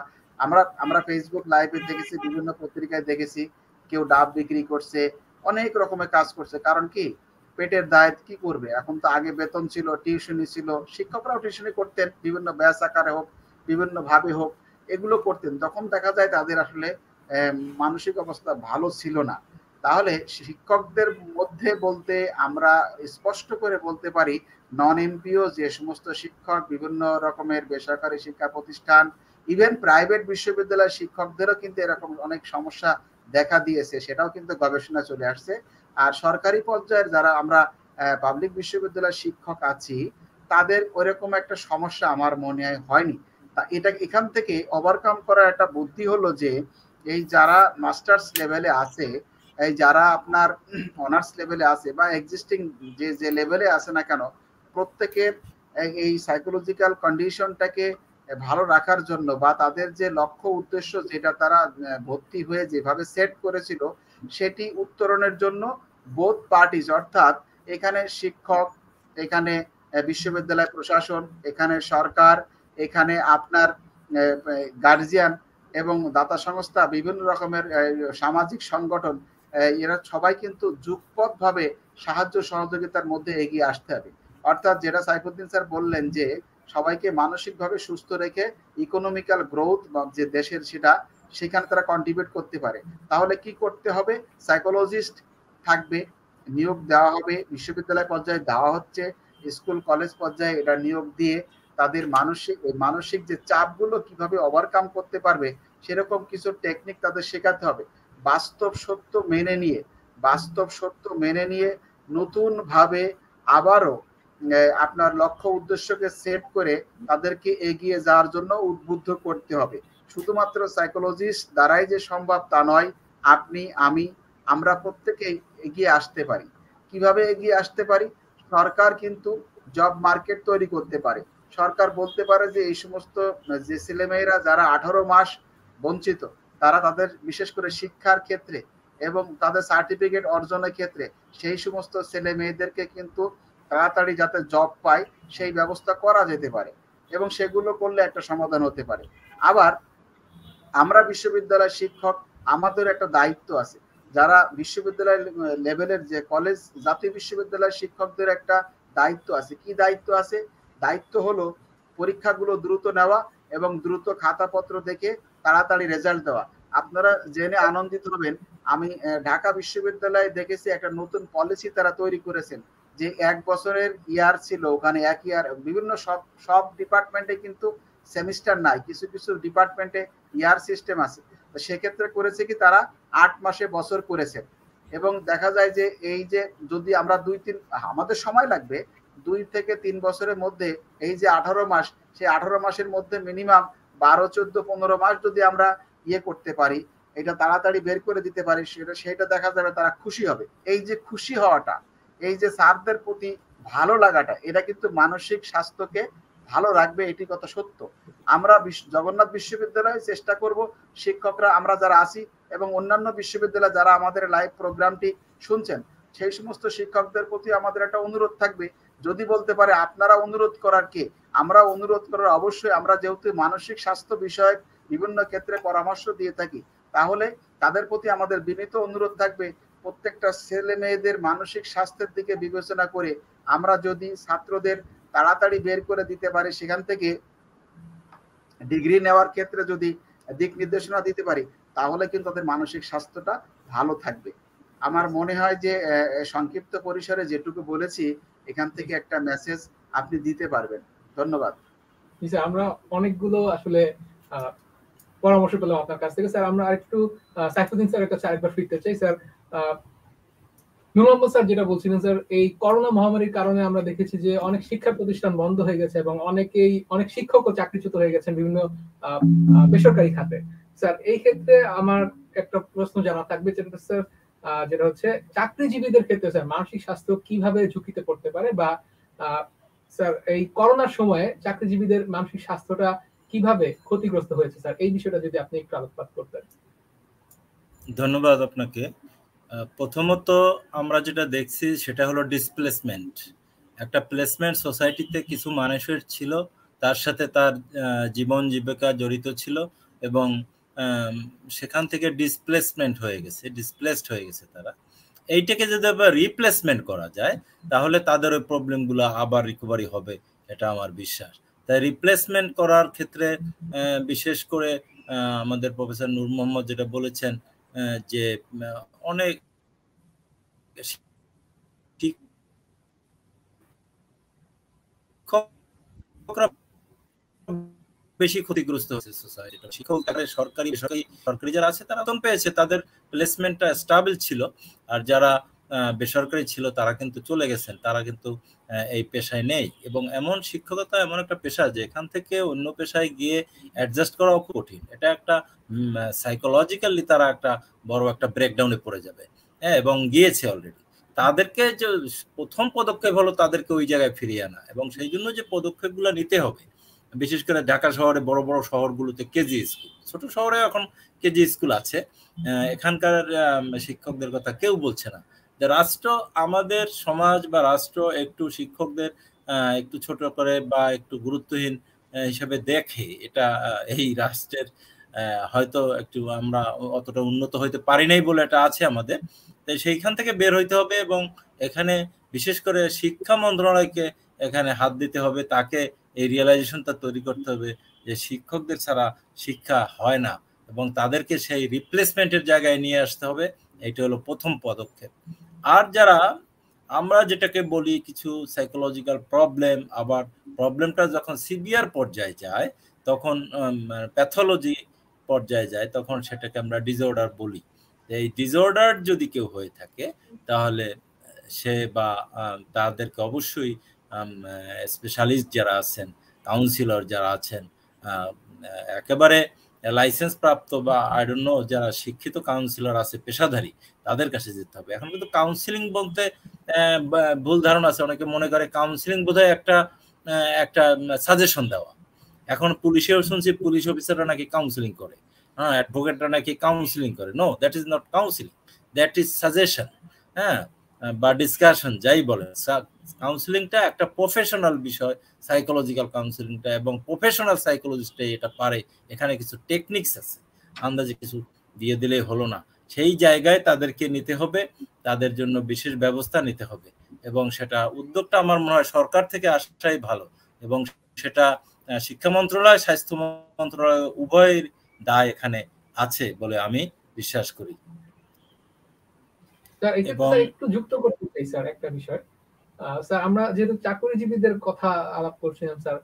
আমরা ফেসবুক লাইভে দেখেছি, বিভিন্ন পত্রিকায় দেখেছি কেউ ডাব বিক্রি করছে, অনেক রকমের কাজ করছে। কারণ কি, পেটের দায় কি করবে। এখন তো আগে বেতন ছিল, টিউশনি ছিল, শিক্ষকরাও টিউশনি করতেন, বিভিন্ন ব্যাচ আকারে হোক, বিভিন্ন ভাবে হোক, এগুলো করতেন। তখন দেখা যায় তাদের আসলে মানসিক অবস্থা ভালো ছিল না। তাহলে শিক্ষকদের মধ্যে বলতে আমরা স্পষ্ট করে বলতে পারি, নন এমপিও যে সমস্ত শিক্ষক, বিভিন্ন রকমের বেসরকারি শিক্ষা প্রতিষ্ঠান, ইভেন প্রাইভেট বিশ্ববিদ্যালয়ের শিক্ষকদেরও কিন্তু এরকম অনেক সমস্যা দেখা দিয়েছে, সেটাও কিন্তু গবেষণা চলে আসছে। আর সরকারি পর্যায়ের যারা আমরা পাবলিক বিশ্ববিদ্যালয়ের শিক্ষক আছি, তাদের ওইরকম একটা সমস্যা আমার মনে হয়নি। তা এটা এখান থেকে ওভারকাম করার একটা বুদ্ধি হলো যে, এই যারা মাস্টার্স লেভেলে আছে, এই যারা আপনার অনার্স লেভেলে আছে বা এক্সিস্টিং যে লেভেলে আছে না কেন, প্রত্যেকের এই সাইকোলজিক্যাল কন্ডিশনটাকে ভালো রাখার জন্য বা তাদের যে লক্ষ্য উদ্দেশ্য যেটা তারা ভর্তি হয়ে যেভাবে সেট করেছিল, সেটি উত্তরণের জন্য বোথ পার্টিজ, অর্থাৎ এখানে শিক্ষক, এখানে বিশ্ববিদ্যালয় প্রশাসন, এখানে সরকার, এখানে আপনার গার্জিয়ান এবং দাতা সংস্থা, বিভিন্ন রকমের সামাজিক সংগঠন, এরা সবাই কিন্তু যুগপৎভাবে সাহায্য সহযোগিতার মধ্যে এগিয়ে আসতে হবে। অর্থাৎ যেটা সাইফুদ্দিন স্যার বললেন যে সবাইকে মানসিকভাবে সুস্থ রেখে ইকোনমিক্যাল গ্রোথ যে দেশের সেটা, সেখানে তারা কন্ট্রিবিউট করতে পারে। তাহলে কি করতে হবে? সাইকোলজিস্ট থাকবে, নিয়োগ দেওয়া হবে, বিশ্ববিদ্যালয় পর্যায়ে দেওয়া হচ্ছে, স্কুল কলেজ পর্যায়ে এটা নিয়োগ দিয়ে তাদের মানসিক যে চাপগুলো কিভাবে ওভারকাম করতে পারবে সেরকম কিছু টেকনিক তাদের শেখাতে হবে। বাস্তব সত্য মেনে নিয়ে নতুন ভাবে আবারও আপনার লক্ষ্য উদ্দেশ্যকে সেট করে তাদেরকে এগিয়ে যাওয়ার জন্য উদ্বুদ্ধ করতে হবে। শুধুমাত্র সাইকোলজিস্ট দ্বারাই যে সম্ভব তা নয়, আপনি, আমরা প্রত্যেকেই এগিয়ে আসতে পারি। কিভাবে এগিয়ে আসতে পারি? সরকার কিন্তু জব মার্কেট তৈরি করতে পারে। সরকার বলতে পারে যে এই সমস্ত যে ছেলেমেয়েরা যারা 18 মাস বঞ্চিত, তারা তাদের বিশেষ করে শিক্ষার ক্ষেত্রে এবং তাদের সার্টিফিকেট অর্জনের ক্ষেত্রে সেই সমস্ত ছেলে মেয়েদেরকে কিন্তু তাড়াতাড়ি যাতে জব পায় সেই ব্যবস্থা করা যেতে পারে, এবং সেগুলো করলে একটা সমাধান হতে পারে। আবার আমরা বিশ্ববিদ্যালয়ের শিক্ষক, আমাদের একটা দায়িত্ব আছে। যারা বিশ্ববিদ্যালয় লেভেলের যে কলেজ, জাতীয় বিশ্ববিদ্যালয়ের শিক্ষকদের একটা দায়িত্ব আছে। কি দায়িত্ব আছে? দায়িত্ব হলো পরীক্ষাগুলো দ্রুত নেওয়া এবং দ্রুত খাতাপত্র দেখে তাড়াতাড়ি রেজাল্ট দেওয়া। আপনারা জেনে আনন্দিত হবেন, আমি ঢাকা বিশ্ববিদ্যালয়ে দেখেছি একটা নতুন পলিসি তারা তৈরি করেছেন, যে 1 বছরের ইয়ার ছিল, ওখানে 1 ইয়ার, বিভিন্ন সব ডিপার্টমেন্টে কিন্তু সেমিস্টার নাই, কিছু কিছু ডিপার্টমেন্টে ইয়ার সিস্টেম আছে। তো সেক্ষেত্রে করেছে কি, তারা 8 মাসে বছর করেছেন। এবং দেখা যায় যে এই যে যদি আমরা আমাদের সময় লাগবে 2 থেকে 3 বছরের মধ্যে, এই যে 18 মাস, সেই 18 মাসের মধ্যে মিনিমাম 12, 14, 15 মাস যদি আমরা করতে পারি, এটা তাড়াতাড়ি বের করে দিতে পারি, সেটা দেখা যাবে তারা খুশি হবে। এই যে খুশি হওয়াটা, এই যে স্যারদের প্রতি ভালো লাগাটা, এটা কিন্তু মানসিক স্বাস্থ্যকে ভালো রাখবে, এটি কথা সত্য। আমরা জগন্নাথ বিশ্ববিদ্যালয়ে চেষ্টা করব, শিক্ষকরা আমরা যারা আছি এবং অন্যান্য বিশ্ববিদ্যালয়ে যারা আমাদের লাইভ প্রোগ্রামটি শুনছেন, সেই সমস্ত শিক্ষকদের প্রতি আমাদের একটা অনুরোধ থাকবে, যদি বলতে পারে আপনারা অনুরোধ করার কে, আমরা অনুরোধ করার অবশ্যই, আমরা যেহেতু মানসিক স্বাস্থ্য বিষয়ক বিভিন্ন ক্ষেত্রে পরামর্শ দিয়ে থাকি, তাহলে তাদের প্রতি আমাদের বিনীত অনুরোধ থাকবে, প্রত্যেকটা ছেলে মেয়েদের মানসিক স্বাস্থ্যের দিকে বিবেচনা করে আমরা যদি ছাত্রদের তাড়াতাড়ি বের করে দিতে পারি, সেখান থেকে ডিগ্রি নেওয়ার ক্ষেত্রে যদি দিক নির্দেশনা দিতে পারি, তাহলে কিন্তু তাদের মানসিক স্বাস্থ্যটা ভালো থাকবে। আমার মনে হয় যে সংক্ষিপ্ত পরিসরে যেটুকু বলেছি, এখান থেকে একটা মেসেজ আপনি দিতে পারবেন। ধন্যবাদ। স্যার, আমরা অনেকগুলো আসলে পরামর্শ পেলাম আপনার কাছ থেকে। স্যার, আমরা আরেকটু সাইফুদ্দিন স্যারের কাছে আরেকবার ফিরতে চাই। স্যার, নূর মোহাম্মদ স্যার যেটা বলছিলেন, স্যার, এই করোনা মহামারীর কারণে আমরা দেখেছি যে অনেক শিক্ষা প্রতিষ্ঠান বন্ধ হয়ে গেছে এবং অনেক শিক্ষকও চাকরিচ্যুত হয়ে গেছেন বিভিন্ন বেসরকারি খাতে। স্যার, এই ক্ষেত্রে আমার একটা প্রশ্ন জানা থাকবে, স্যার, যেটা হচ্ছে চাকরিজীবীদের ক্ষেত্রে স্যার মানসিক স্বাস্থ্য কিভাবে ঝুঁকিতে পড়তে পারে, বা স্যার এই করোনার সময়ে চাকরিজীবীদের মানসিক স্বাস্থ্যটা কিভাবে ক্ষতিগ্রস্ত হয়েছে স্যার, এই বিষয়টা যদি আপনি একটু আলোকপাত করতেন। ধন্যবাদ আপনাকে। প্রথমত আমরা যেটা দেখছি সেটা হলো ডিসপ্লেসমেন্ট। একটা প্লেসমেন্ট সোসাইটিতে কিছু মানুষের ছিল, তার সাথে তার জীবন জীবিকা জড়িত ছিল এবং সেখান থেকে ডিসপ্লেসমেন্ট হয়ে গেছে, ডিসপ্লেসড হয়ে গেছে তারা। এইটাকে যদি আবার রিপ্লেসমেন্ট করা যায় তাহলে তাদের ওই প্রবলেমগুলো আবার রিকভারি হবে, এটা আমার বিশ্বাস। তাই রিপ্লেসমেন্ট করার ক্ষেত্রে বিশেষ করে আমাদের প্রফেসর নূর মোহাম্মদ যেটা বলেছেন যে অনেক শিক্ষকরা বেশি ক্ষতিগ্রস্ত হচ্ছে সোসাইটিটা। শিক্ষক সরকারি বেসরকারি, সরকারি যারা আছে তারা বেতন পেয়েছে, তাদের প্লেসমেন্টটা স্টেবল ছিল, আর যারা বেসরকারি ছিল তারা কিন্তু চলে গেছেন, তারা কিন্তু এই পেশায় নেই। এবং এমন শিক্ষকতা এমন একটা পেশা যে এখান থেকে অন্য পেশায় গিয়ে অ্যাডজাস্ট করাও কঠিন। এটা একটা সাইকোলজিক্যালি তারা একটা বড় একটা ব্রেকডাউনে পড়ে যাবে, হ্যাঁ, এবং গিয়েছে অলরেডি। তাদেরকে যে প্রথম পদক্ষেপ হলো তাদেরকে ওই জায়গায় ফিরিয়ে আনা, এবং সেই জন্য যে পদক্ষেপগুলো নিতে হবে, বিশেষ করে ঢাকা শহরে বড় বড় শহরগুলোতে কেজি স্কুল, ছোট শহরে এখন কেজি স্কুল আছে, এখানকার শিক্ষকদের কথা কেউ বলছে না। যে রাষ্ট্র, আমাদের সমাজ বা রাষ্ট্র একটু শিক্ষকদের একটু ছোট করে বা একটু গুরুত্বহীন হিসেবে দেখে, এটা এই রাষ্ট্রের হয়তো একটু আমরা অতটা উন্নত হইতে পারি নাই বলে এটা আছে আমাদের। তাই সেইখান থেকে বের হইতে হবে এবং এখানে বিশেষ করে শিক্ষা মন্ত্রণালয়কে এখানে হাত দিতে হবে, তাকে এই রিয়েলাইজেশনটা তৈরি করতে হবে যে শিক্ষকদের ছাড়া শিক্ষা হয় না এবং তাদেরকে সেই রিপ্লেসমেন্টের জায়গায় নিয়ে আসতে হবে। এটা হলো প্রথম পদক্ষেপ। আর যারা আমরা যেটাকে বলি কিছু সাইকোলজিক্যাল প্রবলেম, আবার প্রবলেমটা যখন সিভিয়ার পর্যায়ে যায়, তখন প্যাথোলজি পর্যায়ে যায়, তখন সেটাকে আমরা ডিসঅর্ডার বলি। এই ডিসঅর্ডার যদি কেউ হয়ে থাকে তাহলে সে বা তাদেরকে অবশ্যই স্পেশালিস্ট যারা আছেন, কাউন্সিলর যারা আছেন, একেবারে লাইসেন্স প্রাপ্ত বা আই ডোন্ট নো যারা শিক্ষিত কাউন্সিলর আছে পেশাধারী, তাদের কাছে যেতে হবে। এখন কিন্তু কাউন্সিলিং বলতে ভুল ধারণা আছে, অনেকে মনে করে কাউন্সিলিং বোধহয় একটা একটা সাজেশন দেওয়া। এখন পুলিশেও শুনছি পুলিশ অফিসাররা নাকি কাউন্সিলিং করে, হ্যাঁ, অ্যাডভোকেটরা নাকি কাউন্সিলিং করে। No, that is not counselling, that is suggestion, হ্যাঁ, বা ডিসকাশন, যাই বলেন। কাউন্সিলিংটা একটা প্রফেশনাল বিষয়, সাইকোলজিক্যাল কাউন্সিলিংটা, এবং প্রফেশনাল সাইকোলজিস্টটাই এটা পারে। এখানে কিছু টেকনিক্স আছে, আন্দাজে কিছু দিয়ে দিলেই হলো না। সেই জায়গায় তাদেরকে নিতে হবে, তাদের জন্য বিশেষ ব্যবস্থা নিতে হবে, এবং সেটা উদ্যোগটা আমার মনে হয় সরকার থেকে আসাই ভালো, এবং সেটা শিক্ষা মন্ত্রণালয়, স্বাস্থ্য মন্ত্রণালয় উভয়ের দায় এখানে আছে বলে আমি বিশ্বাস করি। স্যার এক্ষেত্রে একটু যুক্ত করতে চাই স্যার একটা বিষয়। স্যার আমরা যেহেতু চাকরিজীবীদের কথা আলাপ করছিলাম স্যার,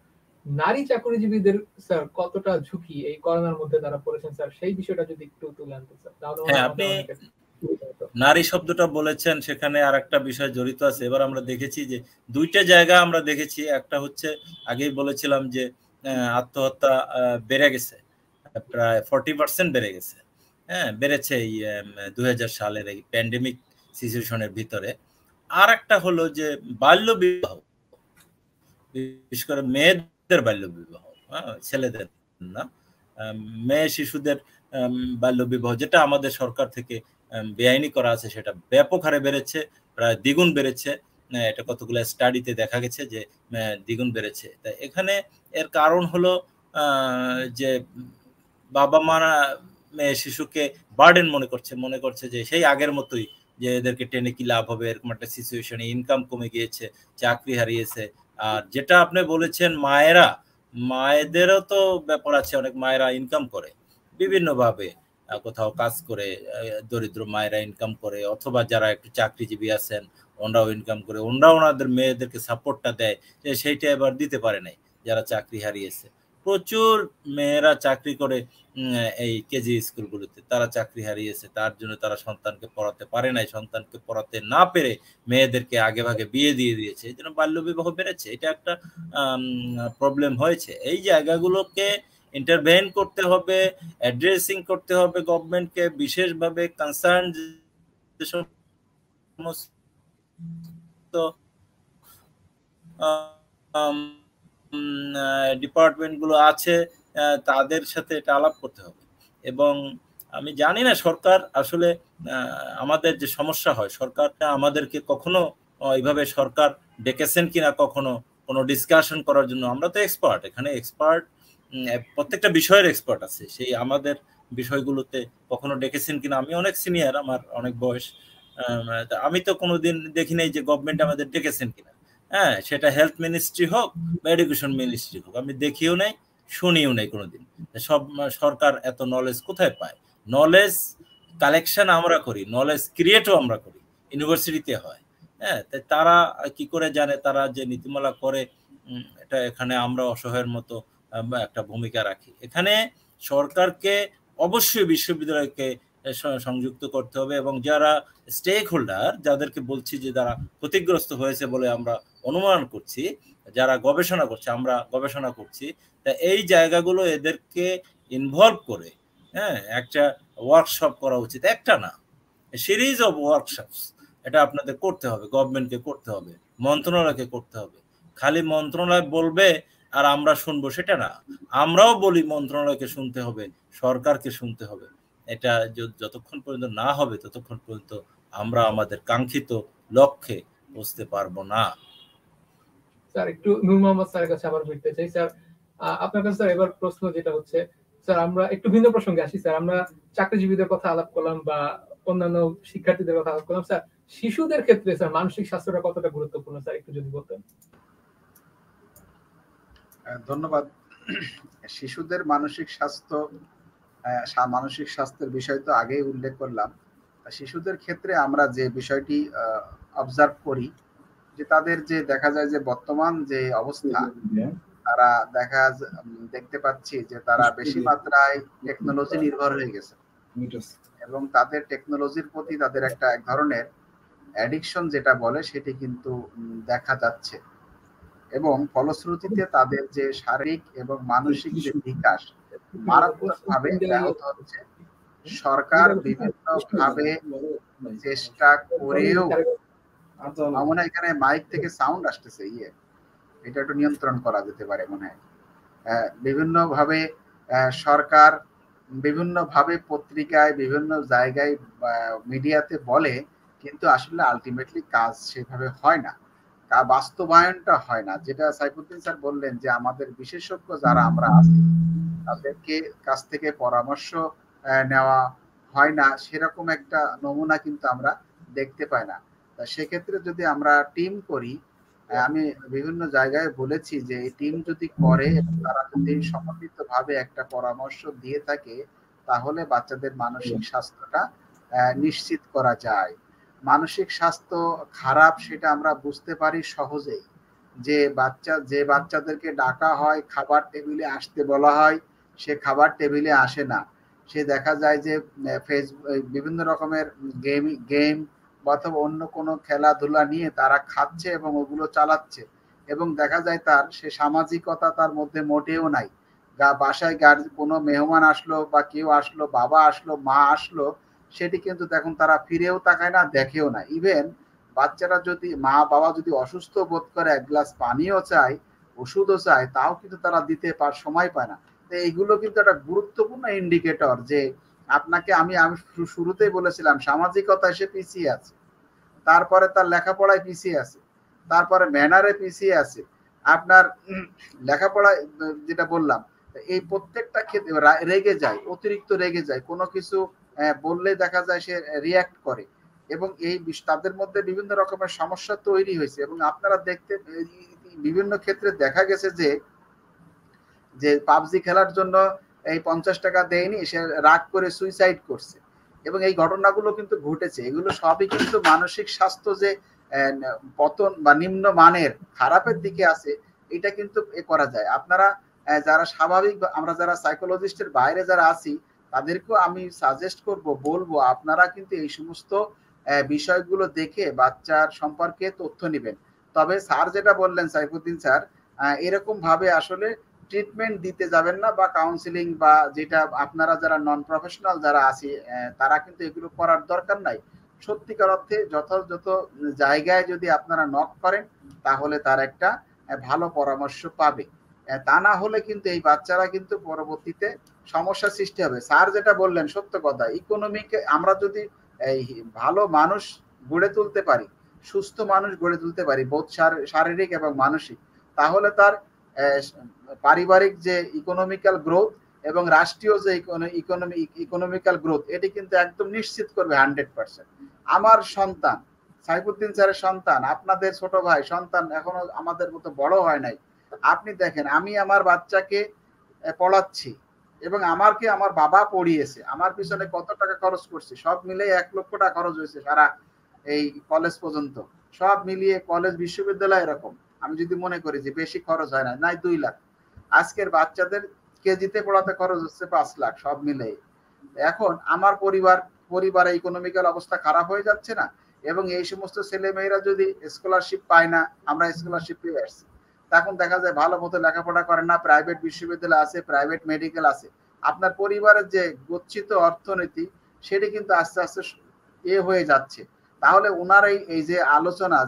নারী চাকরিজীবীদের স্যার কতটা ঝুঁকি এই করোনার মধ্যে তারা পড়েছেন স্যার, সেই বিষয়টা যদি একটু তুলে আনতেন স্যার, তাহলে হ্যাঁ, আপনি নারী শব্দটা বলেছেন, সেখানে আর একটা বিষয় জড়িত আছে। এবার আমরা দেখেছি যে দুইটা জায়গা আমরা দেখেছি, একটা হচ্ছে আগেই বলেছিলাম যে আত্মহত্যা বেড়ে গেছে, প্রায় 40% বেড়ে গেছে, হ্যাঁ, বেড়েছে এই 2000 সালের এই প্যান্ডেমিক সিচুয়েশনের ভিতরে। আর একটা হলো যে বাল্য বিবাহ, বিশেষ করে মেয়েদের বাল্য বিবাহ, হ্যাঁ, ছেলেদের না, মেয়ে শিশুদের বাল্য বিবাহ, যেটা আমাদের সরকার থেকে বেআইনি করা আছে, সেটা ব্যাপক হারে বেড়েছে, প্রায় দ্বিগুণ বেড়েছে। এটা কতগুলো স্টাডিতে দেখা গেছে যে দ্বিগুণ বেড়েছে। তাই এখানে এর কারণ হলো যে বাবা মারা মেয়ে শিশুকে বার্ডেন মনে করছে যে সেই আগের মতোই, যে এদেরকে টেনে কি লাভ হবে, এরকম একটা সিচুয়েশনে ইনকাম কমে গিয়েছে, চাকরি হারিয়েছে। আর যেটা আপনি বলেছেন মায়েদেরও তো ব্যাপার আছে, অনেক মায়েরা ইনকাম করে বিভিন্নভাবে, কোথাও কাজ করে, দরিদ্র মায়েরা ইনকাম করে, অথবা যারা একটু চাকরিজীবী আছেন ওনারাও ইনকাম করে, ওনারাও ওনাদের মেয়েদেরকে সাপোর্টটা দেয়, যে সেইটা এবার দিতে পারে নাই যারা চাকরি হারিয়েছে। প্রচুর মেয়েরা চাকরি করে এই কেজি স্কুলগুলোতে, তারা চাকরি হারিয়েছে, তার জন্য তারা সন্তানকে পড়াতে পারে নাই, সন্তানকে পড়াতে না পেরে মেয়েদেরকে আগে ভাগে বিয়ে দিয়ে দিয়েছে, এই জন্য বাল্যবিবাহ বেড়েছে। এটা একটা প্রবলেম হয়েছে। এই জায়গাগুলোকে ইন্টারভেন করতে হবে, অ্যাড্রেসিং করতে হবে গভর্নমেন্টকে, বিশেষভাবে কনসার্ন সমস্ত ডিপার্টমেন্টগুলো আছে তাদের সাথে এটা আলাপ করতে হবে। এবং আমি জানি না সরকার আসলে আমাদের যে সমস্যা হয়, সরকার আমাদেরকে কখনো এইভাবে সরকার ডেকেছেন কিনা কখনো কোনো ডিসকাশন করার জন্য। আমরা তো এক্সপার্ট, এখানে এক্সপার্ট, প্রত্যেকটা বিষয়ের এক্সপার্ট আছে, সেই আমাদের বিষয়গুলোতে কখনো ডেকেছেন কিনা। আমি অনেক সিনিয়র, আমার অনেক বয়স, আমি তো কোনোদিন দেখি নাই যে গভর্নমেন্ট আমাদের ডেকেছেন কিনা। হ্যাঁ, সেটা হেলথ মিনিস্ট্রি হোক বা এডুকেশন মিনিস্ট্রি হোক, আমি দেখিও নাই শুনিও নাই কোনোদিন। সব সরকার এত নলেজ কোথায় পায়? নলেজ কালেকশন আমরা করি, নলেজ ক্রিয়েটও আমরা করি, ইউনিভার্সিটিতে হয়। হ্যাঁ, তারা কি করে জানে? তারা যে নীতিমালা করে, এটা এখানে আমরা অসহায়ের মতো একটা ভূমিকা রাখি। এখানে সরকারকে অবশ্যই বিশ্ববিদ্যালয়কে সংযুক্ত করতে হবে, এবং যারা স্টেক হোল্ডার, যাদেরকে বলছি যে যারা ক্ষতিগ্রস্ত হয়েছে বলে আমরা অনুমান করছি, যারা গবেষণা করছে, আমরা গবেষণা করছি, তা এই জায়গাগুলো এদেরকে ইনভলভ করে একটা ওয়ার্কশপ করা উচিত। একটা না, সিরিজ অফ ওয়ার্কশপস এটা আপনাদের করতে হবে, গভর্নমেন্টকে করতে হবে, মন্ত্রণালয়কে করতে হবে। খালি মন্ত্রণালয় বলবে আর আমরা শুনবো সেটা না, আমরাও বলি মন্ত্রণালয়কে শুনতে হবে, সরকারকে শুনতে হবে। এটা যতক্ষণ পর্যন্ত না হবে ততক্ষণ পর্যন্ত আমরা আমাদের কাঙ্ক্ষিত লক্ষ্যে পৌঁছতে পারবো না। স্যার একটু নূর মোহাম্মদ স্যারের কাছে আবার ফিরতে চাই। স্যার আপনার কাছে স্যার এবার প্রশ্ন যেটা হচ্ছে, স্যার আমরা একটু ভিন্ন প্রসঙ্গে আসি। স্যার আমরা চাকরিজীবীদের কথা আলাপ করলাম বা অন্যান্য শিক্ষার্থীদের কথা আলাপ করলাম। স্যার শিশুদের ক্ষেত্রে স্যার মানসিক স্বাস্থ্যটা কতটা গুরুত্বপূর্ণ স্যার একটু যদি বলতেন। ধন্যবাদ। শিশুদের মানসিক স্বাস্থ্যের বিষয় তো আগেই উল্লেখ করলাম। শিশুদের ক্ষেত্রে আমরা যে বিষয়টি অবজার্ভ করি, যে তাদের যে দেখা যায় যে বর্তমান যে অবস্থা, তারা দেখতে পাচ্ছি যে তারা বেশি মাত্রায় টেকনোলজি নির্ভর হয়ে গেছে, এবং তাদের টেকনোলজির প্রতি তাদের এক ধরনের অ্যাডিকশন যেটা বলে সেটি কিন্তু দেখা যাচ্ছে, এবং ফলশ্রুতিতে তাদের যে শারীরিক এবং মানসিক যে বিকাশ মারাত্মকভাবে ব্যাহত হচ্ছে। সরকার বিভিন্নভাবে চেষ্টা করেও, মনে হয় এখানে মাইক থেকে সাউন্ড আসতেছে, এটা একটু নিয়ন্ত্রণ করা যেতে পারে মনে হয়। বিভিন্নভাবে সরকার বিভিন্নভাবে পত্রিকায়, বিভিন্ন জায়গায়, মিডিয়াতে বলে, কিন্তু আসলে আলটিমেটলি কাজ সেভাবে হয় না, বাস্তবায়নটা হয় না। যেটা সাইফুদ্দিন স্যার বললেন যে আমাদের বিশেষজ্ঞ যারা আমরা আছি তাদেরকে কাছ থেকে পরামর্শ নেওয়া হয় না, সেরকম একটা নমুনা কিন্তু আমরা দেখতে পাই না। সেক্ষেত্রে যদি আমরা টিম করি, আমি বিভিন্ন জায়গায় বলেছি যে এই টিম যদি করে এবং তারা যদি সমন্বিতভাবে একটা পরামর্শ দিয়ে থাকে, তাহলে বাচ্চাদের মানসিক স্বাস্থ্যটা নিশ্চিত করা যায়। মানসিক স্বাস্থ্য খারাপ সেটা আমরা বুঝতে পারি সহজেই। যে বাচ্চাদেরকে ডাকা হয়, খাবার টেবিলে আসতে বলা হয়, সে খাবার টেবিলে আসে না। সে দেখা যায় যে বিভিন্ন রকমের গেম অথবা অন্য কোনো খেলাধুলা নিয়ে তারা খাচ্ছে এবং ওগুলো চালাচ্ছে, এবং দেখা যায় সে সামাজিকতা তার মধ্যে মোটেও নাই। বাসায় কোনো মেহমান আসলো বা কেউ আসলো, বাবা আসলো, মা আসলো, সেটি কিন্তু দেখুন তারা ফিরেও তাকায় না, দেখেও না। ইভেন বাচ্চারা যদি, মা বাবা যদি অসুস্থ বোধ করে এক গ্লাস পানিও চায়, ওষুধও চায়, তাও কিন্তু তারা দিতে সময় পায় না। তো এইগুলো কিন্তু একটা গুরুত্বপূর্ণ ইন্ডিকেটর যে আপনাকে, আমি শুরুতেই বলেছিলাম সামাজিকতায় সে পিছিয়ে আছে, তারপরে তার লেখাপড়ায় পিছিয়ে আছে, তারপরে ম্যানারে পিছিয়ে আছে, আপনার লেখাপড়ায় যেটা বললাম, এই প্রত্যেকটা ক্ষেত্রে রেগে যায়, অতিরিক্ত রেগে যায়, কোনো কিছু বললে দেখা যায় সে রিয়াক্ট করে, এবং এই তাদের মধ্যে বিভিন্ন রকমের সমস্যা তৈরি হয়েছে। এবং আপনারা বিভিন্ন ক্ষেত্রে দেখা গেছে যে পাবজি খেলার জন্য এই 50 টাকা দেয়নি, সে রাগ করে সুইসাইড করছে, এবং এই ঘটনাগুলো কিন্তু ঘটেছে। এগুলো সবই কিন্তু মানসিক স্বাস্থ্য যে পতন বা নিম্ন মানের খারাপের দিকে আছে, এটা কিন্তু করা যায়। আপনারা যারা স্বাভাবিক, আমরা যারা সাইকোলজিস্টের বাইরে যারা আছি, তাদেরকেও আমি সাজেস্ট বলবো আপনারা কিন্তু এই সমস্ত বিষয়গুলো দেখে বাচ্চার সম্পর্কে তথ্য নেবেন। তবে স্যার যেটা বললেন, সাইফুদ্দিন স্যার, এরকম ভাবে আসলে ট্রিটমেন্ট দিতে যাবেন না, বা কাউন্সিলিং বা যেটা আপনারা যারা নন প্রফেশনাল যারা আছি, তারা কিন্তু এগুলো করার দরকার নাই। সত্যিকার অর্থে যথাযথ জায়গায় যদি আপনারা নক করেন, তাহলে তার একটা ভালো পরামর্শ পাবে। তা না হলে কিন্তু এই বাচ্চারা কিন্তু পরবর্তীতে সমস্যা সৃষ্টি হবে। স্যার যেটা বললেন সত্য কথা, ইকোনমিকে আমরা যদি এই ভালো মানুষ গড়ে তুলতে পারি, সুস্থ মানুষ গড়ে তুলতে পারি বোধ শারীরিক এবং মানসিক, তাহলে তার পারিবারিক যে ইকোনমিক্যাল গ্রোথ এবং রাষ্ট্রীয় যে ইকোনমিক্যাল গ্রোথ, এটি কিন্তু একদম নিশ্চিত করবে 100%। আমার সন্তান, সাইফুদ্দিন স্যারের সন্তান, আপনাদের ছোট ভাই সন্তান এখনো আমাদের মতো বড় হয় নাই। আপনি দেখেন, আমি আমার বাচ্চাকে পড়াচ্ছি এবং আমাকে আমার বাবা পড়িয়েছে, আমার পিছনে কত টাকা খরচ করছে, সব মিলে 1 লক্ষ টাকা খরচ হয়েছে সারা এই কলেজ পর্যন্ত, সব মিলিয়ে কলেজ বিশ্ববিদ্যালয় এরকম আমি যদি মনে করি যে বেশি খরচ হয় না, নাই 2 লাখ। আজকের বাচ্চাদের কেজিতে পড়াতে খরচ হচ্ছে 5 লাখ সব মিলে। এখন আমার পরিবারে ইকোনমিক্যাল অবস্থা খারাপ হয়ে যাচ্ছে না? এবং এই সমস্ত ছেলে মেয়েরা যদি স্কলারশিপ পায় না, আমরা স্কলারশিপ পেয়ে আসছি, তখন দেখা যায় ভালো মতো লেখাপড়া করে না, প্রাইভেট বিশ্ববিদ্যালয় আছে, প্রাইভেট মেডিকেল আছে, আপনার পরিবারের যে গচ্ছিত অর্থনীতি সেটি কিন্তু আস্তে আস্তে হয়ে যাচ্ছে। তাহলে ওনার এই যে আলোচনা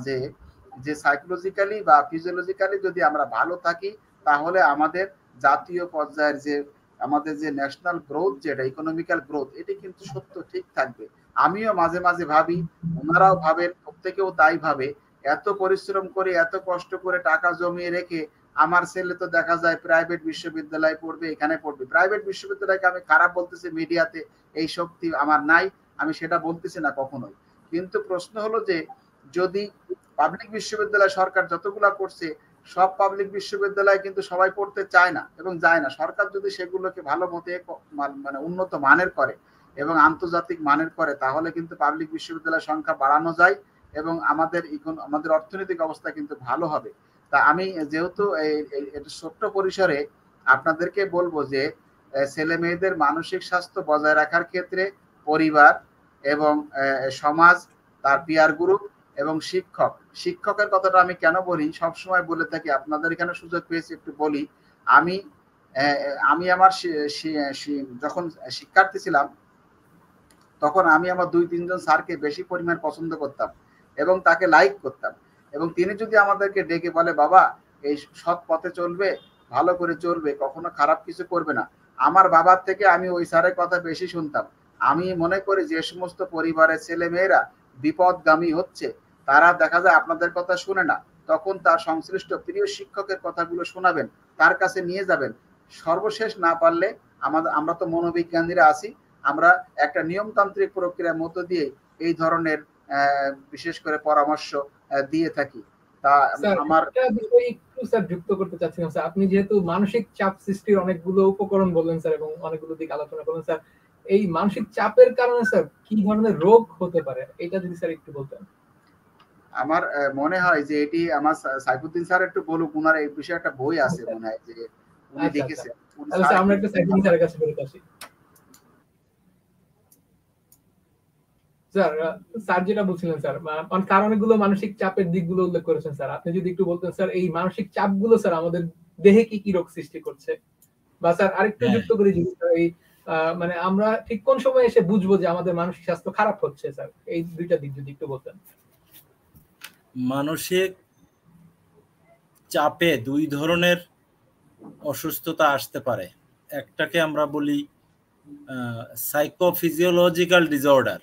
যে সাইকোলজিক্যালি বা ফিজিওলজিক্যালি যদি আমরা ভালো থাকি, তাহলে আমাদের জাতীয় পর্যায়ের যে আমাদের যে ন্যাশনাল গ্রোথ, যেটা ইকোনমিক্যাল গ্রোথ, এটি কিন্তু সত্য ঠিক থাকবে। আমিও মাঝে মাঝে ভাবি, ওনারাও ভাবেন, প্রত্যেকেও তাই ভাবে, এত পরিশ্রম করে এত কষ্ট করে টাকা জমিয়ে রেখে আমার ছেলে তো দেখা যায় প্রাইভেট বিশ্ববিদ্যালয়ে পড়বে, এখানে পড়বে। প্রাইভেট বিশ্ববিদ্যালয়কে আমি খারাপ বলতেছি, মিডিয়াতে এই শক্তি আমার নাই, আমি সেটা বলতেছি না কখনোই। কিন্তু প্রশ্ন হলো যে যদি পাবলিক বিশ্ববিদ্যালয় সরকার যতগুলা করছে, সব পাবলিক বিশ্ববিদ্যালয় কিন্তু সবাই পড়তে চায় না এবং যায় না। সরকার যদি সেগুলোকে ভালো মতে মানে উন্নত মানের করে এবং আন্তর্জাতিক মানের করে, তাহলে কিন্তু পাবলিক বিশ্ববিদ্যালয়ের সংখ্যা বাড়ানো যায় এবং আমাদের অর্থনৈতিক অবস্থা কিন্তু ভালো হবে। তা আমি যেহেতু এটা ছোট্ট পরিসরে আপনাদেরকে বলবো যে ছেলে মেয়েদের মানসিক স্বাস্থ্য বজায় রাখার ক্ষেত্রে পরিবার এবং সমাজ, তার পিয়ার গ্রুপ এবং শিক্ষকের কথাটা আমি কেন বলি, সবসময় বলে থাকি, আপনাদের এখানে সুযোগ পেয়েছি একটু বলি। আমি আমার যখন শিক্ষার্থী ছিলাম, তখন আমি আমার 2-3 জন স্যারকে বেশি পরিমাণ পছন্দ করতাম এবং তাকে লাইক করতাম। এবং তিনি যদি আমাদেরকে ডেকে বলে, বাবা এই সৎ পথে চলবে, ভালো করে চলবে, কখনো খারাপ কিছু করবে না, আমার বাবার থেকে আমি ওই স্যারের কথা বেশি শুনতাম। আমি মনে করি যে সমস্ত পরিবারের ছেলে মেয়েরা বিপদগামী হচ্ছে, তারা দেখা যায় আপনাদের কথা শুনে না, তখন তার সংশ্লিষ্ট প্রিয় শিক্ষকের কথাগুলো শোনাবেন, তার কাছে নিয়ে যাবেন। সর্বশেষ না পারলে আমরা তো মনোবিজ্ঞানীরা আছি, আমরা একটা নিয়মতান্ত্রিক প্রক্রিয়ার মধ্য দিয়ে এই ধরনের বিশেষ করে পরামর্শ দিয়ে থাকি। তা আমার একটু স্যার যুক্ত করতে চাচ্ছিলাম স্যার, আপনি যেহেতু মানসিক চাপ সৃষ্টির অনেকগুলো উপকরণ বললেন স্যার এবং অনেকগুলো দিক আলোচনা করলেন স্যার, এই মানসিক চাপের কারণে স্যার কি ধরনের রোগ হতে পারে, এটা যদি স্যার একটু বলতেন। আমার মনে হয় যে এটি আমার সাইফুদ্দিন স্যার একটু বলুক, ওনার এই বিষয়ে একটা বই আছে মনে হয় যে উনি লিখেছেন। আচ্ছা, আমরা একটা সাইফুদ্দিন স্যারের কাছে ফেরত আসি। স্যার, স্যার যেটা বলছিলেন স্যার, কারণ অনেকগুলো মানসিক চাপের দিকগুলো উল্লেখ করেছেন স্যার, আপনি যদি একটু বলতেন স্যার, এই মানসিক চাপগুলো স্যার আমাদের দেহে কি কি রোগ সৃষ্টি করছে, বা স্যার আরেকটু যুক্ত করে যদি এই মানে আমরা ঠিক কোন সময় এসে বুঝবো যে আমাদের মানসিক স্বাস্থ্য খারাপ হচ্ছে স্যার, এই দুইটা দিক যদি একটু বলতেন। মানসিক চাপে 2 ধরনের অসুস্থতা আসতে পারে। একটাকে আমরা বলি সাইকোফিজিওলজিক্যাল ডিসঅর্ডার,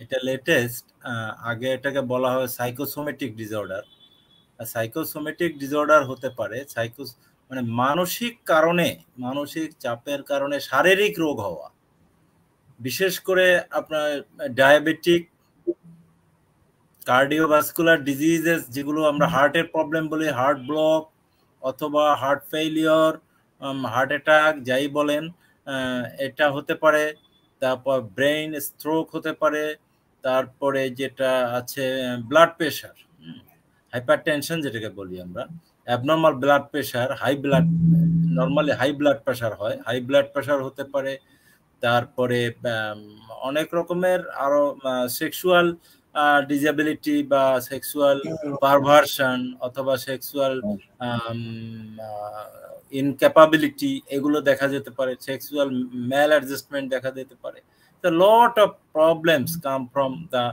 এটা লেটেস্ট, আগে এটাকে বলা হয় সাইকোসোমেটিক ডিসঅর্ডার। সাইকোসোমেটিক ডিসঅর্ডার হতে পারে মানে মানসিক কারণে, মানসিক চাপের কারণে শারীরিক রোগ হওয়া, বিশেষ করে আপনার ডায়াবেটিক, কার্ডিওভাস্কুলার ডিজিজেস, যেগুলো আমরা হার্টের প্রবলেম বলি, হার্ট ব্লক অথবা হার্ট ফেইলিওর, হার্ট অ্যাটাক যাই বলেন, এটা হতে পারে। তারপর ব্রেইন স্ট্রোক হতে পারে। তারপরে যেটা আছে ব্লাড প্রেশার, হাইপারটেনশন যেটাকে বলি আমরা, abnormal blood pressure, normally high blood pressure হয়, হাই ব্লাড প্রেশার হতে পারে। তারপরে অনেক রকমের আরো সেক্সুয়াল ডিসএবিলিটি বা সেক্সুয়াল পারভার্সন অথবা সেক্সুয়াল ইনক্যাপাবিলিটি, এগুলো দেখা যেতে পারে। সেক্সুয়াল ম্যাল অ্যাডজাস্টমেন্ট দেখা যেতে পারে। The lot of problems come from the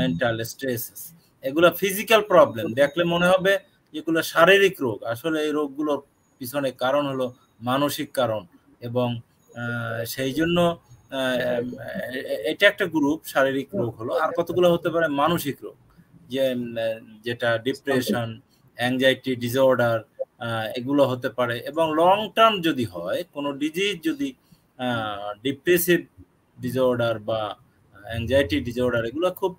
mental stresses. এগুলো ফিজিক্যাল প্রবলেম, দেখলে মনে হবে যেগুলো শারীরিক রোগ, আসলে এই রোগগুলোর পিছনে কারণ হলো মানসিক কারণ। এবং সেই জন্য এটা একটা গ্রুপ, শারীরিক রোগ হলো। আর কতগুলো হতে পারে মানসিক রোগ, যেটা ডিপ্রেশন, অ্যাংজাইটি ডিসঅর্ডার, এগুলো হতে পারে। এবং লং টার্ম যদি হয় কোনো ডিজিজ, যদি ডিপ্রেসিভ ডিসঅর্ডার বা অ্যাংজাইটি ডিসঅর্ডার, এগুলো খুব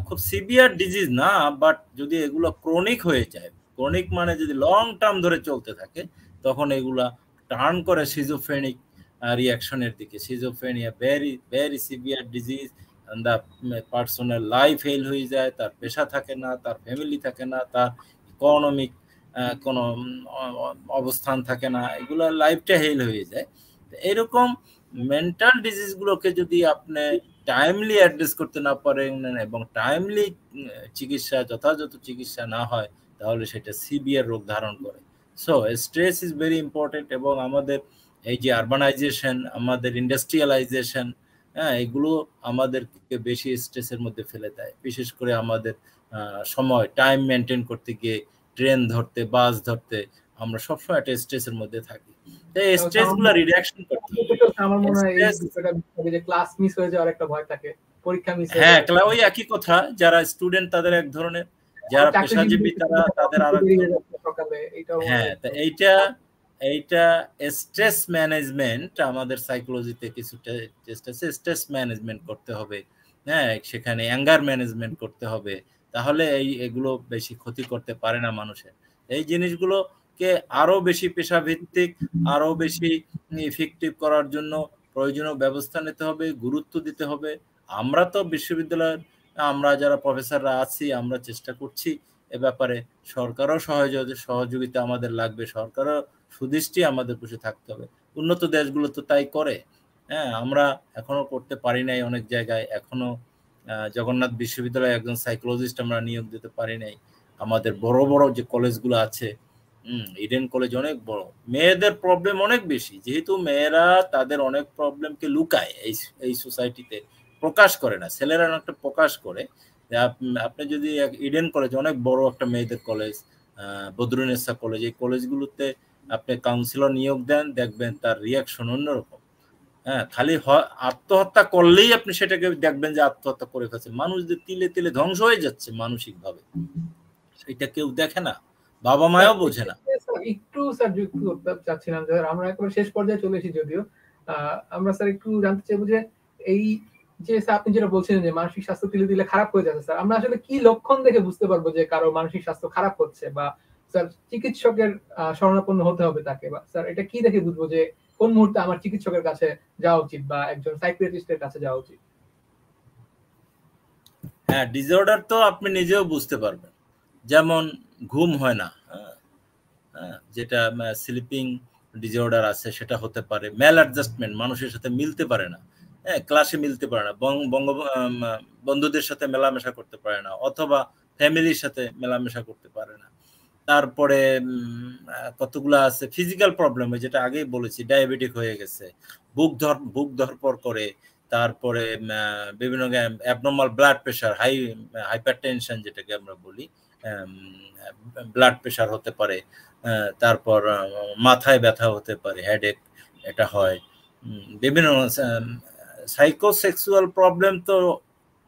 খুব সিভিয়ার ডিজিজ না, বাট যদি এগুলো ক্রনিক হয়ে যায়, ক্রনিক মানে যদি লং টার্ম ধরে চলতে থাকে, তখন এগুলা টার্ন করে সিজোফ্রেনিক রিয়াকশনের দিকে। Schizophrenia very very severe disease, the পার্সনের লাইফ ফেল হয়ে যায়, তার পেশা থাকে না, তার ফ্যামিলি থাকে না, তার ইকোনমিক কোনো অবস্থান থাকে না, এগুলো লাইফটা হেল হয়ে যায়। এরকম মেন্টাল ডিজিজগুলোকে যদি আপনি টাইমলি অ্যাড্রেস করতে না পারেন এবং টাইমলি চিকিৎসা, যথাযথ চিকিৎসা না হয়, তাহলে সেটা সিভিয়ার রোগ ধারণ করে। So stress is very important. এবং আমাদের এই যে আরবানাইজেশন, আমাদের ইন্ডাস্ট্রিয়ালাইজেশন, এগুলো আমাদেরকে বেশি স্ট্রেসের মধ্যে ফেলে দেয়। বিশেষ করে আমাদের সময় টাইম মেনটেন করতে গিয়ে ট্রেন ধরতে, বাস ধরতে আমরা সবসময় একটা স্ট্রেসের মধ্যে থাকি। এই স্ট্রেসগুলো রিডাকশন করতে হবে। আমার মনে হয় এই বিষয়টা যে ক্লাস মিস হয়ে যাওয়ার একটা ভয় থাকে, পরীক্ষা মিস হয়ে হ্যাঁ, ওই একই কথা। যারা স্টুডেন্ট তাদের এক ধরনের, যারা পেশাজীবী তারা তাদের আরেক ধরনের। হ্যাঁ, তো এইটা স্ট্রেস ম্যানেজমেন্ট আমাদের সাইকোলজিতে কিছুটা টেস্ট আছে। স্ট্রেস ম্যানেজমেন্ট করতে হবে, হ্যাঁ, সেখানে অ্যাঙ্গার ম্যানেজমেন্ট করতে হবে, তাহলে এগুলো বেশি ক্ষতি করতে পারে না মানুষের। এই জিনিসগুলোকে আরো বেশি পেশাভিত্তিক, আরো বেশি ইফেক্টিভ করার জন্য প্রয়োজনীয় ব্যবস্থা নিতে হবে, গুরুত্ব দিতে হবে। আমরা তো বিশ্ববিদ্যালয়ের আমরা যারা প্রফেসররা আছি, আমরা চেষ্টা করছি এ ব্যাপারে। সরকারও সহযোগিতা আমাদের লাগবে, সরকারও সুদৃষ্টি আমাদের বসে থাকতে হবে। উন্নত দেশগুলো তো তাই করে। হ্যাঁ, আমরা এখনো করতে পারি নাই অনেক জায়গায়। এখনো জগন্নাথ বিশ্ববিদ্যালয়ে একজন সাইকোলজিস্ট আমরা নিয়োগ দিতে পারি নাই। আমাদের বড় বড় যে কলেজগুলো আছে, ইডেন কলেজ অনেক বড়, মেয়েদের প্রবলেম অনেক বেশি, যেহেতু মেয়েরা তাদের অনেক প্রবলেমকে লুকায়, এই সোসাইটিতে প্রকাশ করে না। ছেলেরা অনেকটা প্রকাশ করে। আপনি যদি ইডেন কলেজ অনেক বড় একটা মেয়েদের কলেজ, বদরুন্নেসা কলেজ, এই কলেজগুলোতে আপনি কাউন্সিলর নিয়োগ দেন, দেখবেন তার রিয়াকশন অন্যরকম। হ্যাঁ, খালি আত্মহত্যা করলেই আপনি সেটাকে দেখবেন যে আত্মহত্যা করে ফেলছে। মানুষদের তিলে তিলে ধ্বংস হয়ে যাচ্ছে মানসিক ভাবে, সেটা কেউ দেখে না, বাবা মাও বোঝে না। একটু স্যার যুক্ত করতে চাচ্ছিলাম, যে আমরা একেবারে শেষ পর্যায়ে চলে এসেছি যদিও। আমরা স্যার একটু জানতে চাইবো যে এই যে আপনি যেটা বলছিলেন যে মানসিক স্বাস্থ্য তিলে তিলে খারাপ হয়ে যাচ্ছে, স্যার আমরা আসলে কি লক্ষণ দেখে বুঝতে পারবো যে কারো মানসিক স্বাস্থ্য খারাপ হচ্ছে, বা স্যার চিকিৎসকের শরণাপন্ন হতে হবে তাকে, বা স্যার এটা কি দেখে বুঝবো যে কোন মুহূর্তে আমার চিকিৎসকের কাছে যাওয়া উচিত বা একজন সাইকিয়াট্রিস্টের কাছে যাওয়া উচিত? হ্যাঁ, ডিসঅর্ডার তো আপনি নিজেও বুঝতে পারবেন। যেমন ঘুম হয় না, যেটা স্লিপিং ডিসঅর্ডার আছে, সেটা হতে পারে। ম্যাল অ্যাডজাস্টমেন্ট, মানুষের সাথে মিলতে পারে না, হ্যাঁ, ক্লাসে মিলতে পারে না, বন্ধুদের সাথে মেলামেশা করতে পারে না, অথবা ফ্যামিলির সাথে মেলামেশা করতে পারে না। তারপরে কতগুলো আছে ফিজিক্যাল প্রবলেম, যেটা আগেই বলেছি, ডায়াবেটিক হয়ে গেছে, বুক ধরপর করে, তারপরে বিভিন্ন অ্যাবনর্মাল ব্লাড প্রেশার, হাইপারটেনশন যেটাকে আমরা বলি, ব্লাড প্রেশার হতে পারে। তারপর মাথায় ব্যথা হতে পারে, হেডেক, এটা হয়। বিভিন্ন সাইকোসেক্সুয়াল প্রবলেম তো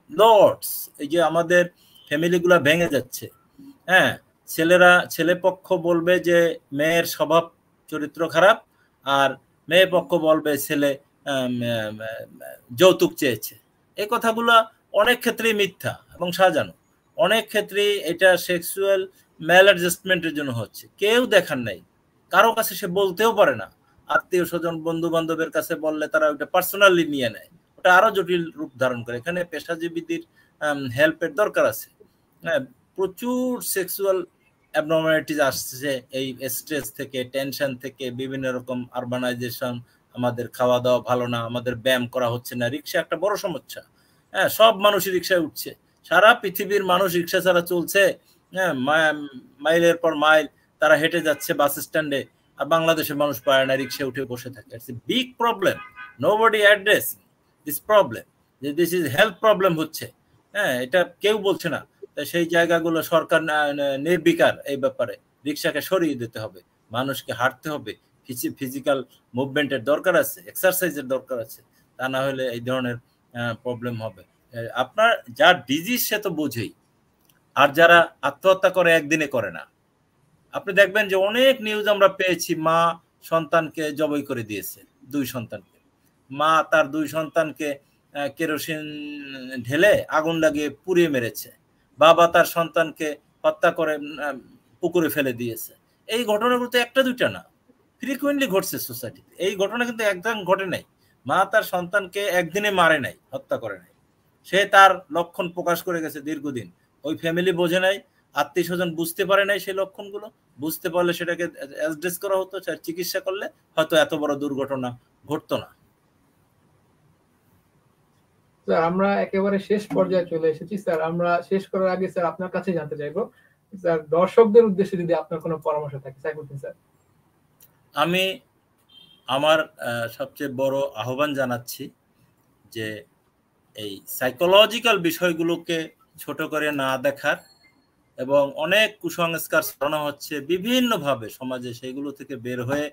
লটস। এই যে আমাদের ফ্যামিলিগুলা ভেঙে যাচ্ছে, হ্যাঁ, ছেলে পক্ষ বলবে যে মেয়ের স্বভাব চরিত্র খারাপ, আর মেয়ে পক্ষ বলবে ছেলে যৌতুক চেয়েছে। এই কথাগুলো অনেক ক্ষেত্রেই মিথ্যা এবং সাজানো। অনেক ক্ষেত্রেই এটা সেক্সুয়াল ম্যাল অ্যাডজাস্টমেন্টের জন্য হচ্ছে, কেউ দেখার নাই, কারো কাছে সে বলতেও পারে না। আত্মীয় স্বজন, বন্ধু বান্ধবের কাছে বললে তারা ওটা পার্সোনালি নিয়ে নেয়, ওটা আরো জটিল রূপ ধারণ করে। এখানে পেশাজীবীদের হেল্পের দরকার আছে। হ্যাঁ, প্রচুর সেক্সুয়াল অ্যাবনর্মালিটিস আসছে এই স্ট্রেস থেকে, টেনশন থেকে, বিভিন্ন রকম আরবানাইজেশন, আমাদের খাওয়া দাওয়া ভালো না, আমাদের ব্যায়াম করা হচ্ছে না, রিক্সা একটা বড় সমস্যা। হ্যাঁ, সব মানুষই রিক্সায় উঠছে, সারা পৃথিবীর মানুষ রিক্সা ছাড়া চলছে। হ্যাঁ, মাইলের পর মাইল তারা হেঁটে যাচ্ছে বাস স্ট্যান্ডে, আর বাংলাদেশের মানুষ পারে না, রিক্সায় উঠে বসে থাকে। It's a big problem, nobody addressing this problem, যে দিস ইজ হেলথ প্রবলেম হচ্ছে। হ্যাঁ, এটা কেউ বলছে না। সেই জায়গাগুলো সরকার নির্বিকার এই ব্যাপারে। রিক্সাকে সরিয়ে দিতে হবে, মানুষকে হাঁটতে হবে, ফিজিক্যাল মুভমেন্টের দরকার আছে, এক্সারসাইজের দরকার আছে, তা না হলে এই ধরনের প্রবলেম হবে। আপনার যার ডিজিজ সে তো বুঝেই, আর যারা আত্মহত্যা করে একদিনে করে না। আপনি দেখবেন যে অনেক নিউজ আমরা পেয়েছি, মা সন্তানকে জবাই করে দিয়েছে, 2 সন্তানকে। মা তার 2 সন্তানকে কেরোসিন ঢেলে আগুন লাগিয়ে পুড়িয়ে মেরেছে। বাবা তার সন্তানকে হত্যা করে পুকুরে ফেলে দিয়েছে। এই ঘটনাগুলো তো একটা দুইটা না, ফ্রিকুয়েন্টলি ঘটছে সোসাইটিতে। এই ঘটনা কিন্তু একদম ঘটে নাই। মা তার সন্তানকে একদিনে মারে নাই, হত্যা করে নাই, সে তার লক্ষণ প্রকাশ করে গেছে দীর্ঘদিন। ওই ফ্যামিলি বোঝে নাই, আত্মীয় স্বজন বুঝতে পারে নাই সেই লক্ষণগুলো। বুঝতে পারলে সেটাকে অ্যাড্রেস করা হতো, চিকিৎসা করলে হয়তো এত বড় দুর্ঘটনা ঘটতো না। স্যার আমরা একেবারে শেষ পর্যায়ে চলে এসেছি। স্যার আমরা শেষ করার আগে স্যার আপনার কাছে জানতে চাইবো, স্যার দর্শকদের উদ্দেশ্যে যদি আপনার কোনো পরামর্শ থাকে সাইফুদ্দিন স্যার। আমি আমার সবচেয়ে বড় আহ্বান জানাচ্ছি যে এই সাইকোলজিক্যাল বিষয়গুলোকে ছোট করে না দেখার, এবং অনেক কুসংস্কার ছড়ানো হচ্ছে বিভিন্নভাবে সমাজে, সেগুলো থেকে বের হয়ে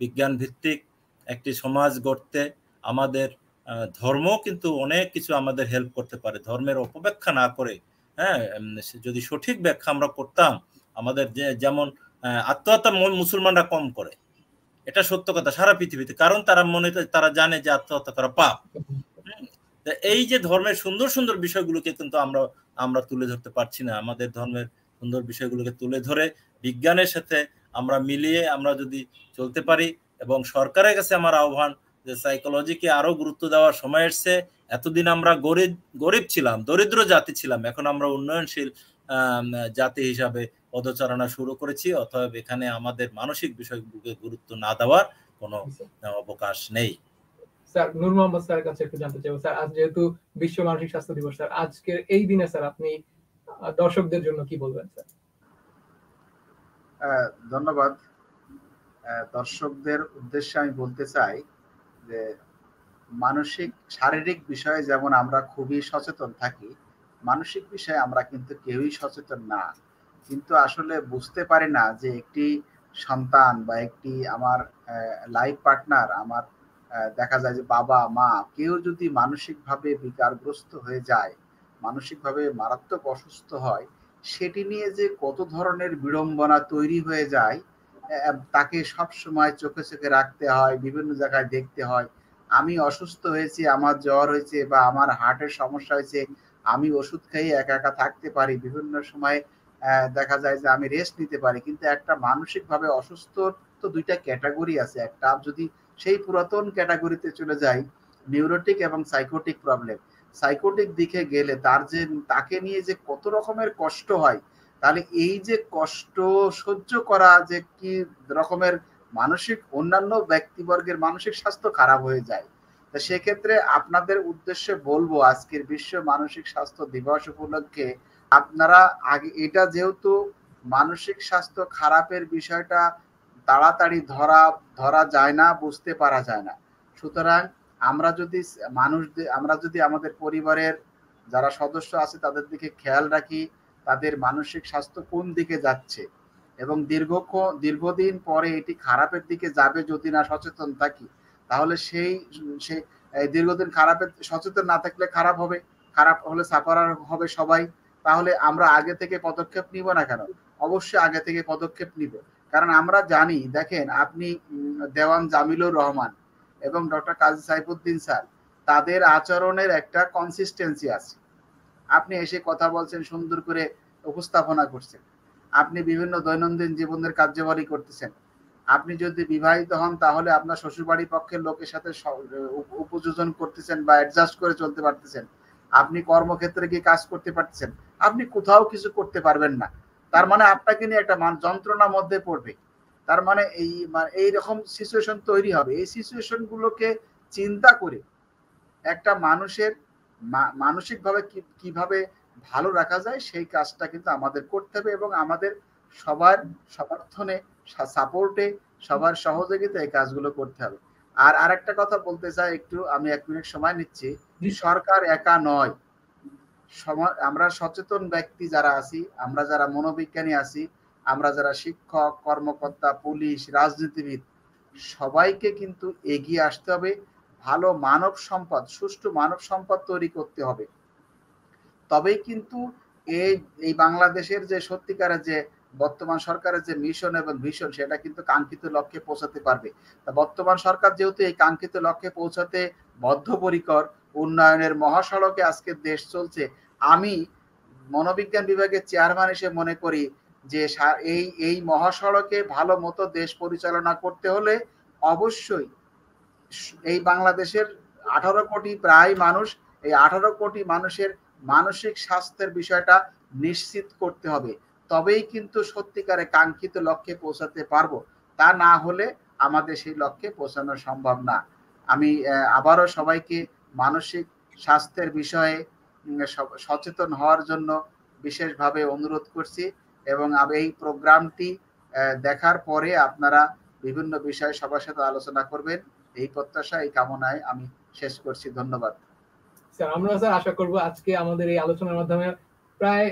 বিজ্ঞান ভিত্তিক একটি সমাজ গড়তে আমাদের ধর্ম কিন্তু অনেক কিছু আমাদের হেল্প করতে পারে। ধর্মের অপব্যাখ্যা না করে, হ্যাঁ, যদি সঠিক ব্যাখ্যা আমরা করতাম, আমাদের যেমন আত্মহত্যা মুসলমানরা কম করে, এটা সত্য কথা সারা পৃথিবীতে, কারণ তারা জানে যে আত্মহত্যা করা পাপ। এই যে ধর্মের সুন্দর সুন্দর বিষয়গুলোকে কিন্তু আমরা তুলে ধরতে পারছি না। আমাদের ধর্মের সুন্দর বিষয়গুলোকে তুলে ধরে বিজ্ঞানের সাথে আমরা মিলিয়ে আমরা যদি চলতে পারি, এবং সরকারের কাছে আমার আহ্বান যে সাইকোলজিকে আরো গুরুত্ব দেওয়ার সময় এসছে। এতদিন আমরা গরিব ছিলাম, দরিদ্র জাতি ছিলাম, এখন আমরা উন্নয়নশীল জাতি হিসাবে পদচারণা শুরু করেছি। অতএব এখানে আমাদের মানসিক বিষয়গুলোকে গুরুত্ব না দেওয়ার কোনো অবকাশ নেই। স্যার নূর মোহাম্মদ স্যারের কাছে একটু জানতে চাইবো স্যার, আজ যেহেতু বিশ্ব মানসিক স্বাস্থ্য দিবস, স্যার আজকের এই দিনে স্যার আপনি দর্শকদের জন্য কি বলবেন স্যার? ধন্যবাদ। দর্শকদের উদ্দেশ্যে আমি বলতে চাই যে মানসিক শারীরিক বিষয়ে যেমন আমরা খুবই সচেতন থাকি, মানসিক বিষয়ে আমরা কিন্তু কেউই সচেতন না। কিন্তু আসলে বুঝতে পারি না যে একটি সন্তান বা একটি আমার লাইফ পার্টনার, আমার দেখা যায় যে বাবা মা কেউ যদি মানসিকভাবে বিকারগ্রস্ত হয়ে যায়, মানসিকভাবে মারাত্মক অসুস্থ হয়, সেটি নিয়ে যে কত ধরনের বিড়ম্বনা তৈরি হয়ে যায়, তাকে সব সময় চোখে চোখে রাখতে হয়, বিভিন্ন জায়গায় দেখতে হয়। আমি অসুস্থ হয়েছি, আমার জ্বর হয়েছে বা আমার হার্টের সমস্যা হয়েছে, আমি ওষুধ খাইয়ে একা একা থাকতে পারি, বিভিন্ন সময় দেখা যায় যে আমি রেস্ট নিতে পারি। কিন্তু একটা মানসিকভাবে অসুস্থ তো 2টা ক্যাটাগরি আছে। একটা যদি সেই পুরাতন ক্যাটাগরিতে চলে যাই, নিউরোটিক এবং সাইকোটিক প্রবলেম। সাইকোটিক দিকে গেলে তাকে নিয়ে যে কত রকমের কষ্ট হয়, তাহলে এই যে কষ্ট সহ্য করা যে কি রকমের মানসিক, অন্যান্য ব্যক্তিবর্গের মানসিক স্বাস্থ্য খারাপ হয়ে যায়। তা সেক্ষেত্রে আপনাদের উদ্দেশ্যে বলবো, আজকের বিশ্ব মানসিক স্বাস্থ্য দিবস উপলক্ষে আপনারা আগে, এটা যেহেতু মানসিক স্বাস্থ্য খারাপের বিষয়টা তাড়াতাড়ি ধরা যায় না, বুঝতে পারা যায় না। সুতরাং আমরা যদি আমাদের পরিবারের যারা সদস্য আছে তাদের দিকে খেয়াল রাখি, তাদের মানসিক স্বাস্থ্য কোন দিকে যাচ্ছে, এবং দীর্ঘদিন পরে এটি খারাপের দিকে যাবে যদি না সচেতন থাকি, তাহলে সেই দীর্ঘদিন খারাপের সচেতন না থাকলে খারাপ হলে সাফারার হবে সবাই। তাহলে আমরা আগে থেকে পদক্ষেপ নিব না কেন? অবশ্যই আগে থেকে পদক্ষেপ নিব, কারণ আমরা জানি, দেখেন আপনি দেওয়ান জামিলুর রহমান এবং ডক্টর কাজী সাইফুদ্দিন স্যার, তাদের আচরণের একটা কনসিস্টেন্সি আছে। আপনি এসে কথা বলছেন, সুন্দর করে উপস্থাপনা করছেন, আপনি বিভিন্ন দৈনন্দিন জীবনের কার্যাবলী করতেছেন। আপনি যদি বিবাহিত হন তাহলে আপনার শ্বশুরবাড়ির পক্ষের লোকের সাথে উপযোজন করতেছেন বা অ্যাডজাস্ট করে চলতে পারতেছেন। আপনি কর্মক্ষেত্রে গিয়ে কাজ করতে পারতেছেন। আপনি কোথাও কিছু করতে পারবেন না, তার মানে আপনাকে নিয়ে একটা যন্ত্রণার মধ্যে পড়বে। তার মানে এই রকম সিচুয়েশন তৈরি হবে। এই সিচুয়েশন গুলোকে চিন্তা করে একটা মানুষের মানসিকভাবে কিভাবে ভালো রাখা যায় সেই কাজটা কিন্তু আমাদের করতে হবে, এবং আমাদের সবার সমর্থনে, সাপোর্টে, সবার সহযোগিতা এই কাজগুলো করতে হবে। আর আরেকটা কথা বলতে চাই, একটু আমি 1 মিনিট সময় নিচ্ছি। সরকার একা নয়, আমরা সচেতন ব্যক্তি যারা আছি, আমরা যারা মনোবিজ্ঞানী আছি, আমরা যারা শিক্ষক, কর্মকর্তা, পুলিশ, রাজনীতিবিদ, সবাইকে কিন্তু এগিয়ে আসতে হবে। ভালো মানব সম্পদ, সুষ্ঠু মানব সম্পদ তৈরি করতে হবে। তবেই কিন্তু এই বাংলাদেশের যে সত্যিকারের যে বর্তমান সরকারের যে মিশন এবং ভিশন, সেটা কিন্তু কাঙ্ক্ষিত লক্ষ্যে পৌঁছাতে পারবে। তা বর্তমান সরকার যেহেতু এই কাঙ্ক্ষিত লক্ষ্যে পৌঁছাতে বদ্ধপরিকর, উন্নয়নের মহাসড়কে আজকে দেশ চলছে, আমি মনোবিজ্ঞান বিভাগের চেয়ারম্যান হিসেবে মনে করি যে এই মহাসড়কে ভালো মতো দেশ পরিচালনা করতে হলে অবশ্যই এই বাংলাদেশের 18 কোটি প্রায় মানুষ, এই 18 কোটি মানুষের মানসিক স্বাস্থ্যের বিষয়টা নিশ্চিত করতে হবে। তবেই কিন্তু সত্যিকারে কাঙ্ক্ষিত লক্ষ্যে পৌঁছাতে পারবো। তা না হলে আমাদের সেই লক্ষ্যে পৌঁছানো সম্ভব না। আমি আবারও সবাইকে মানসিক স্বাস্থ্যের বিষয়ে সচেতন হওয়ার জন্য বিশেষভাবে অনুরোধ করছি, এবং এই প্রোগ্রামটি দেখার পরে আপনারা বিভিন্ন বিষয়ে সবার সাথে আলোচনা করবেন, এই প্রত্যাশা, এই কামনায় আমি শেষ করছি। ধন্যবাদ স্যার। আমরা স্যার আশা করব আজকে আমাদের এই আলোচনার মাধ্যমে প্রায়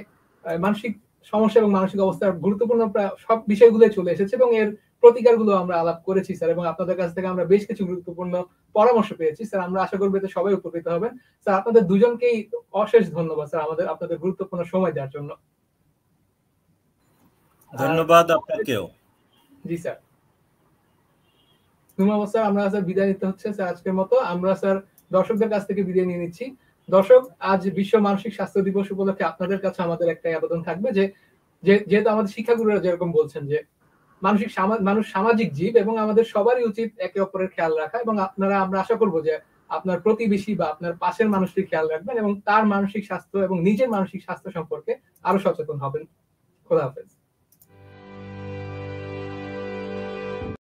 মানসিক সমস্যা এবং মানসিক অবস্থার গুরুত্বপূর্ণ প্রায় সব বিষয়গুলো চলে এসেছে এবং এর প্রতিকারগুলো আমরা আলাপ করেছি স্যার, এবং আপনাদের কাছ থেকে আমরা বেশ কিছু গুরুত্বপূর্ণ পরামর্শ পেয়েছি স্যার। আমরা আশা করব এতে সবাই উপকৃত হবেন স্যার। আপনাদের দুজনকেই অশেষ ধন্যবাদ স্যার আপনাদের গুরুত্বপূর্ণ সময় দেওয়ার জন্য। ধন্যবাদ আপনাকেও। জি স্যার, ধন্যবাদ স্যার। আমরা স্যার বিদায় নিতে হচ্ছে স্যার আজকের মতো। আমরা স্যার দর্শকদের কাছ থেকে বিদায় নিয়ে নিচ্ছি। দর্শক, আজ বিশ্ব মানসিক স্বাস্থ্য দিবস উপলক্ষে আপনাদের কাছে আমাদের একটাই আবেদন থাকবে যে যেহেতু আমাদের শিক্ষাগুরুরা যেরকম বলছেন যে মানুষ সামাজিক জীব এবং আমাদের সবারই উচিত একে অপরের খেয়াল রাখা, এবং আমরা আশা করব যে আপনার প্রতিবেশী বা আপনার পাশের মানুষটির খেয়াল রাখবেন এবং তার মানসিক স্বাস্থ্য এবং নিজের মানসিক স্বাস্থ্য সম্পর্কে আরো সচেতন হবেন। খোদা হাফেজ।